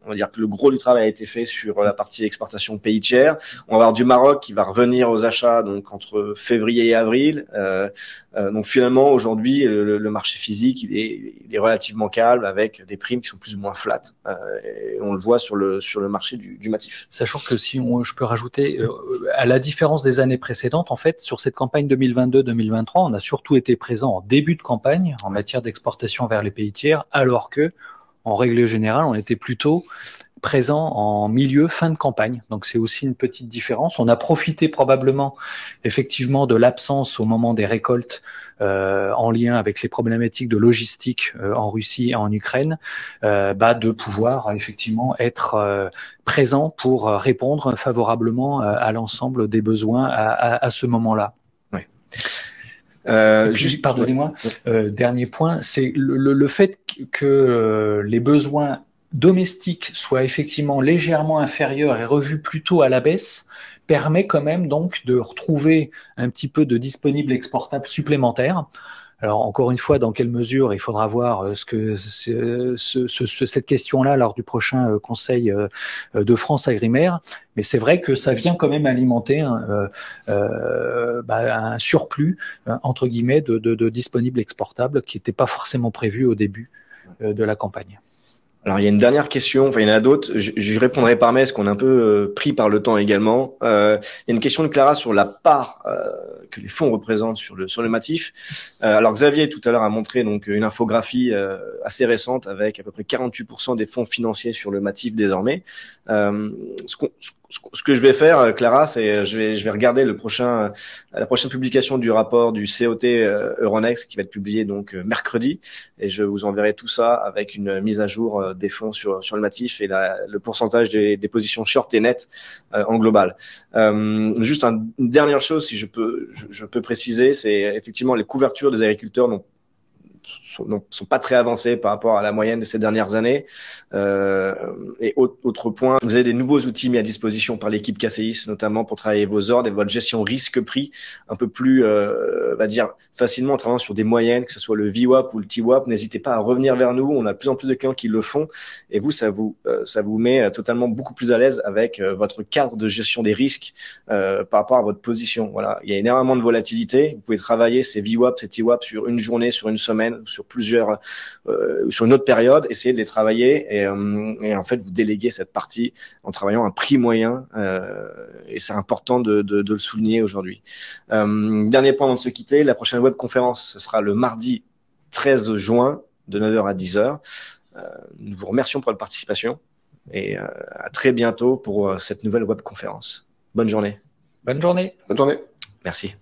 Speaker 1: On va dire que le gros du travail a été fait sur la partie exportation pays tiers. On va avoir du Maroc qui va revenir aux achats donc entre février et avril. Donc finalement aujourd'hui le marché physique il est relativement calme avec des primes qui sont plus ou moins flat. Et on le voit sur le marché du matif.
Speaker 2: Sachant que je peux rajouter à la différence des années précédentes, en fait, sur cette campagne 2022-2023, on a surtout été présent en début de campagne en matière d'exportation vers les pays tiers, alors que en règle générale, on était plutôt présent en fin de campagne. Donc c'est aussi une petite différence. On a profité probablement effectivement de l'absence au moment des récoltes en lien avec les problématiques de logistique en Russie et en Ukraine, de pouvoir effectivement être présent pour répondre favorablement à l'ensemble des besoins à ce moment-là.
Speaker 1: Ouais.
Speaker 2: Pardonnez-moi, dernier point, c'est le fait que les besoins domestiques soient effectivement légèrement inférieurs et revus plutôt à la baisse permet quand même donc de retrouver un petit peu de disponible exportable supplémentaire. Alors encore une fois, dans quelle mesure il faudra voir cette question-là lors du prochain Conseil de France Agrimaire. Mais c'est vrai que ça vient quand même alimenter un surplus entre guillemets de disponibles exportables qui n'était pas forcément prévu au début de la campagne.
Speaker 1: Alors, il y a une dernière question, enfin, il y en a d'autres. Je répondrai par mail, parce qu'on est un peu pris par le temps également. Il y a une question de Clara sur la part que les fonds représentent sur le matif. Alors, Xavier, tout à l'heure, a montré donc une infographie assez récente avec à peu près 48% des fonds financiers sur le matif désormais. Ce que je vais faire, Clara, c'est je vais regarder la prochaine publication du rapport du COT Euronext qui va être publié donc mercredi, et je vous enverrai tout ça avec une mise à jour des fonds sur le matif et le pourcentage des positions short et net en global. Juste une dernière chose, si je peux préciser, c'est effectivement les couvertures des agriculteurs sont pas très avancés par rapport à la moyenne de ces dernières années. Et autre point, vous avez des nouveaux outils mis à disposition par l'équipe KCIS, notamment pour travailler vos ordres et votre gestion risque-prix un peu plus, on va dire, facilement en travaillant sur des moyennes, que ce soit le VWAP ou le TWAP. N'hésitez pas à revenir vers nous. On a de plus en plus de clients qui le font, et vous, ça vous met totalement beaucoup plus à l'aise avec votre cadre de gestion des risques par rapport à votre position. Voilà, il y a énormément de volatilité. Vous pouvez travailler ces VWAP, ces TWAP sur une journée, sur une semaine, sur plusieurs, sur une autre période, essayez de les travailler et en fait vous déléguez cette partie en travaillant un prix moyen, et c'est important de le souligner aujourd'hui. Dernier point avant de se quitter, la prochaine webconférence, ce sera le mardi 13 juin de 9h à 10h. Nous vous remercions pour la participation et à très bientôt pour cette nouvelle webconférence. Bonne journée.
Speaker 2: Bonne journée.
Speaker 3: Bonne journée.
Speaker 1: Merci.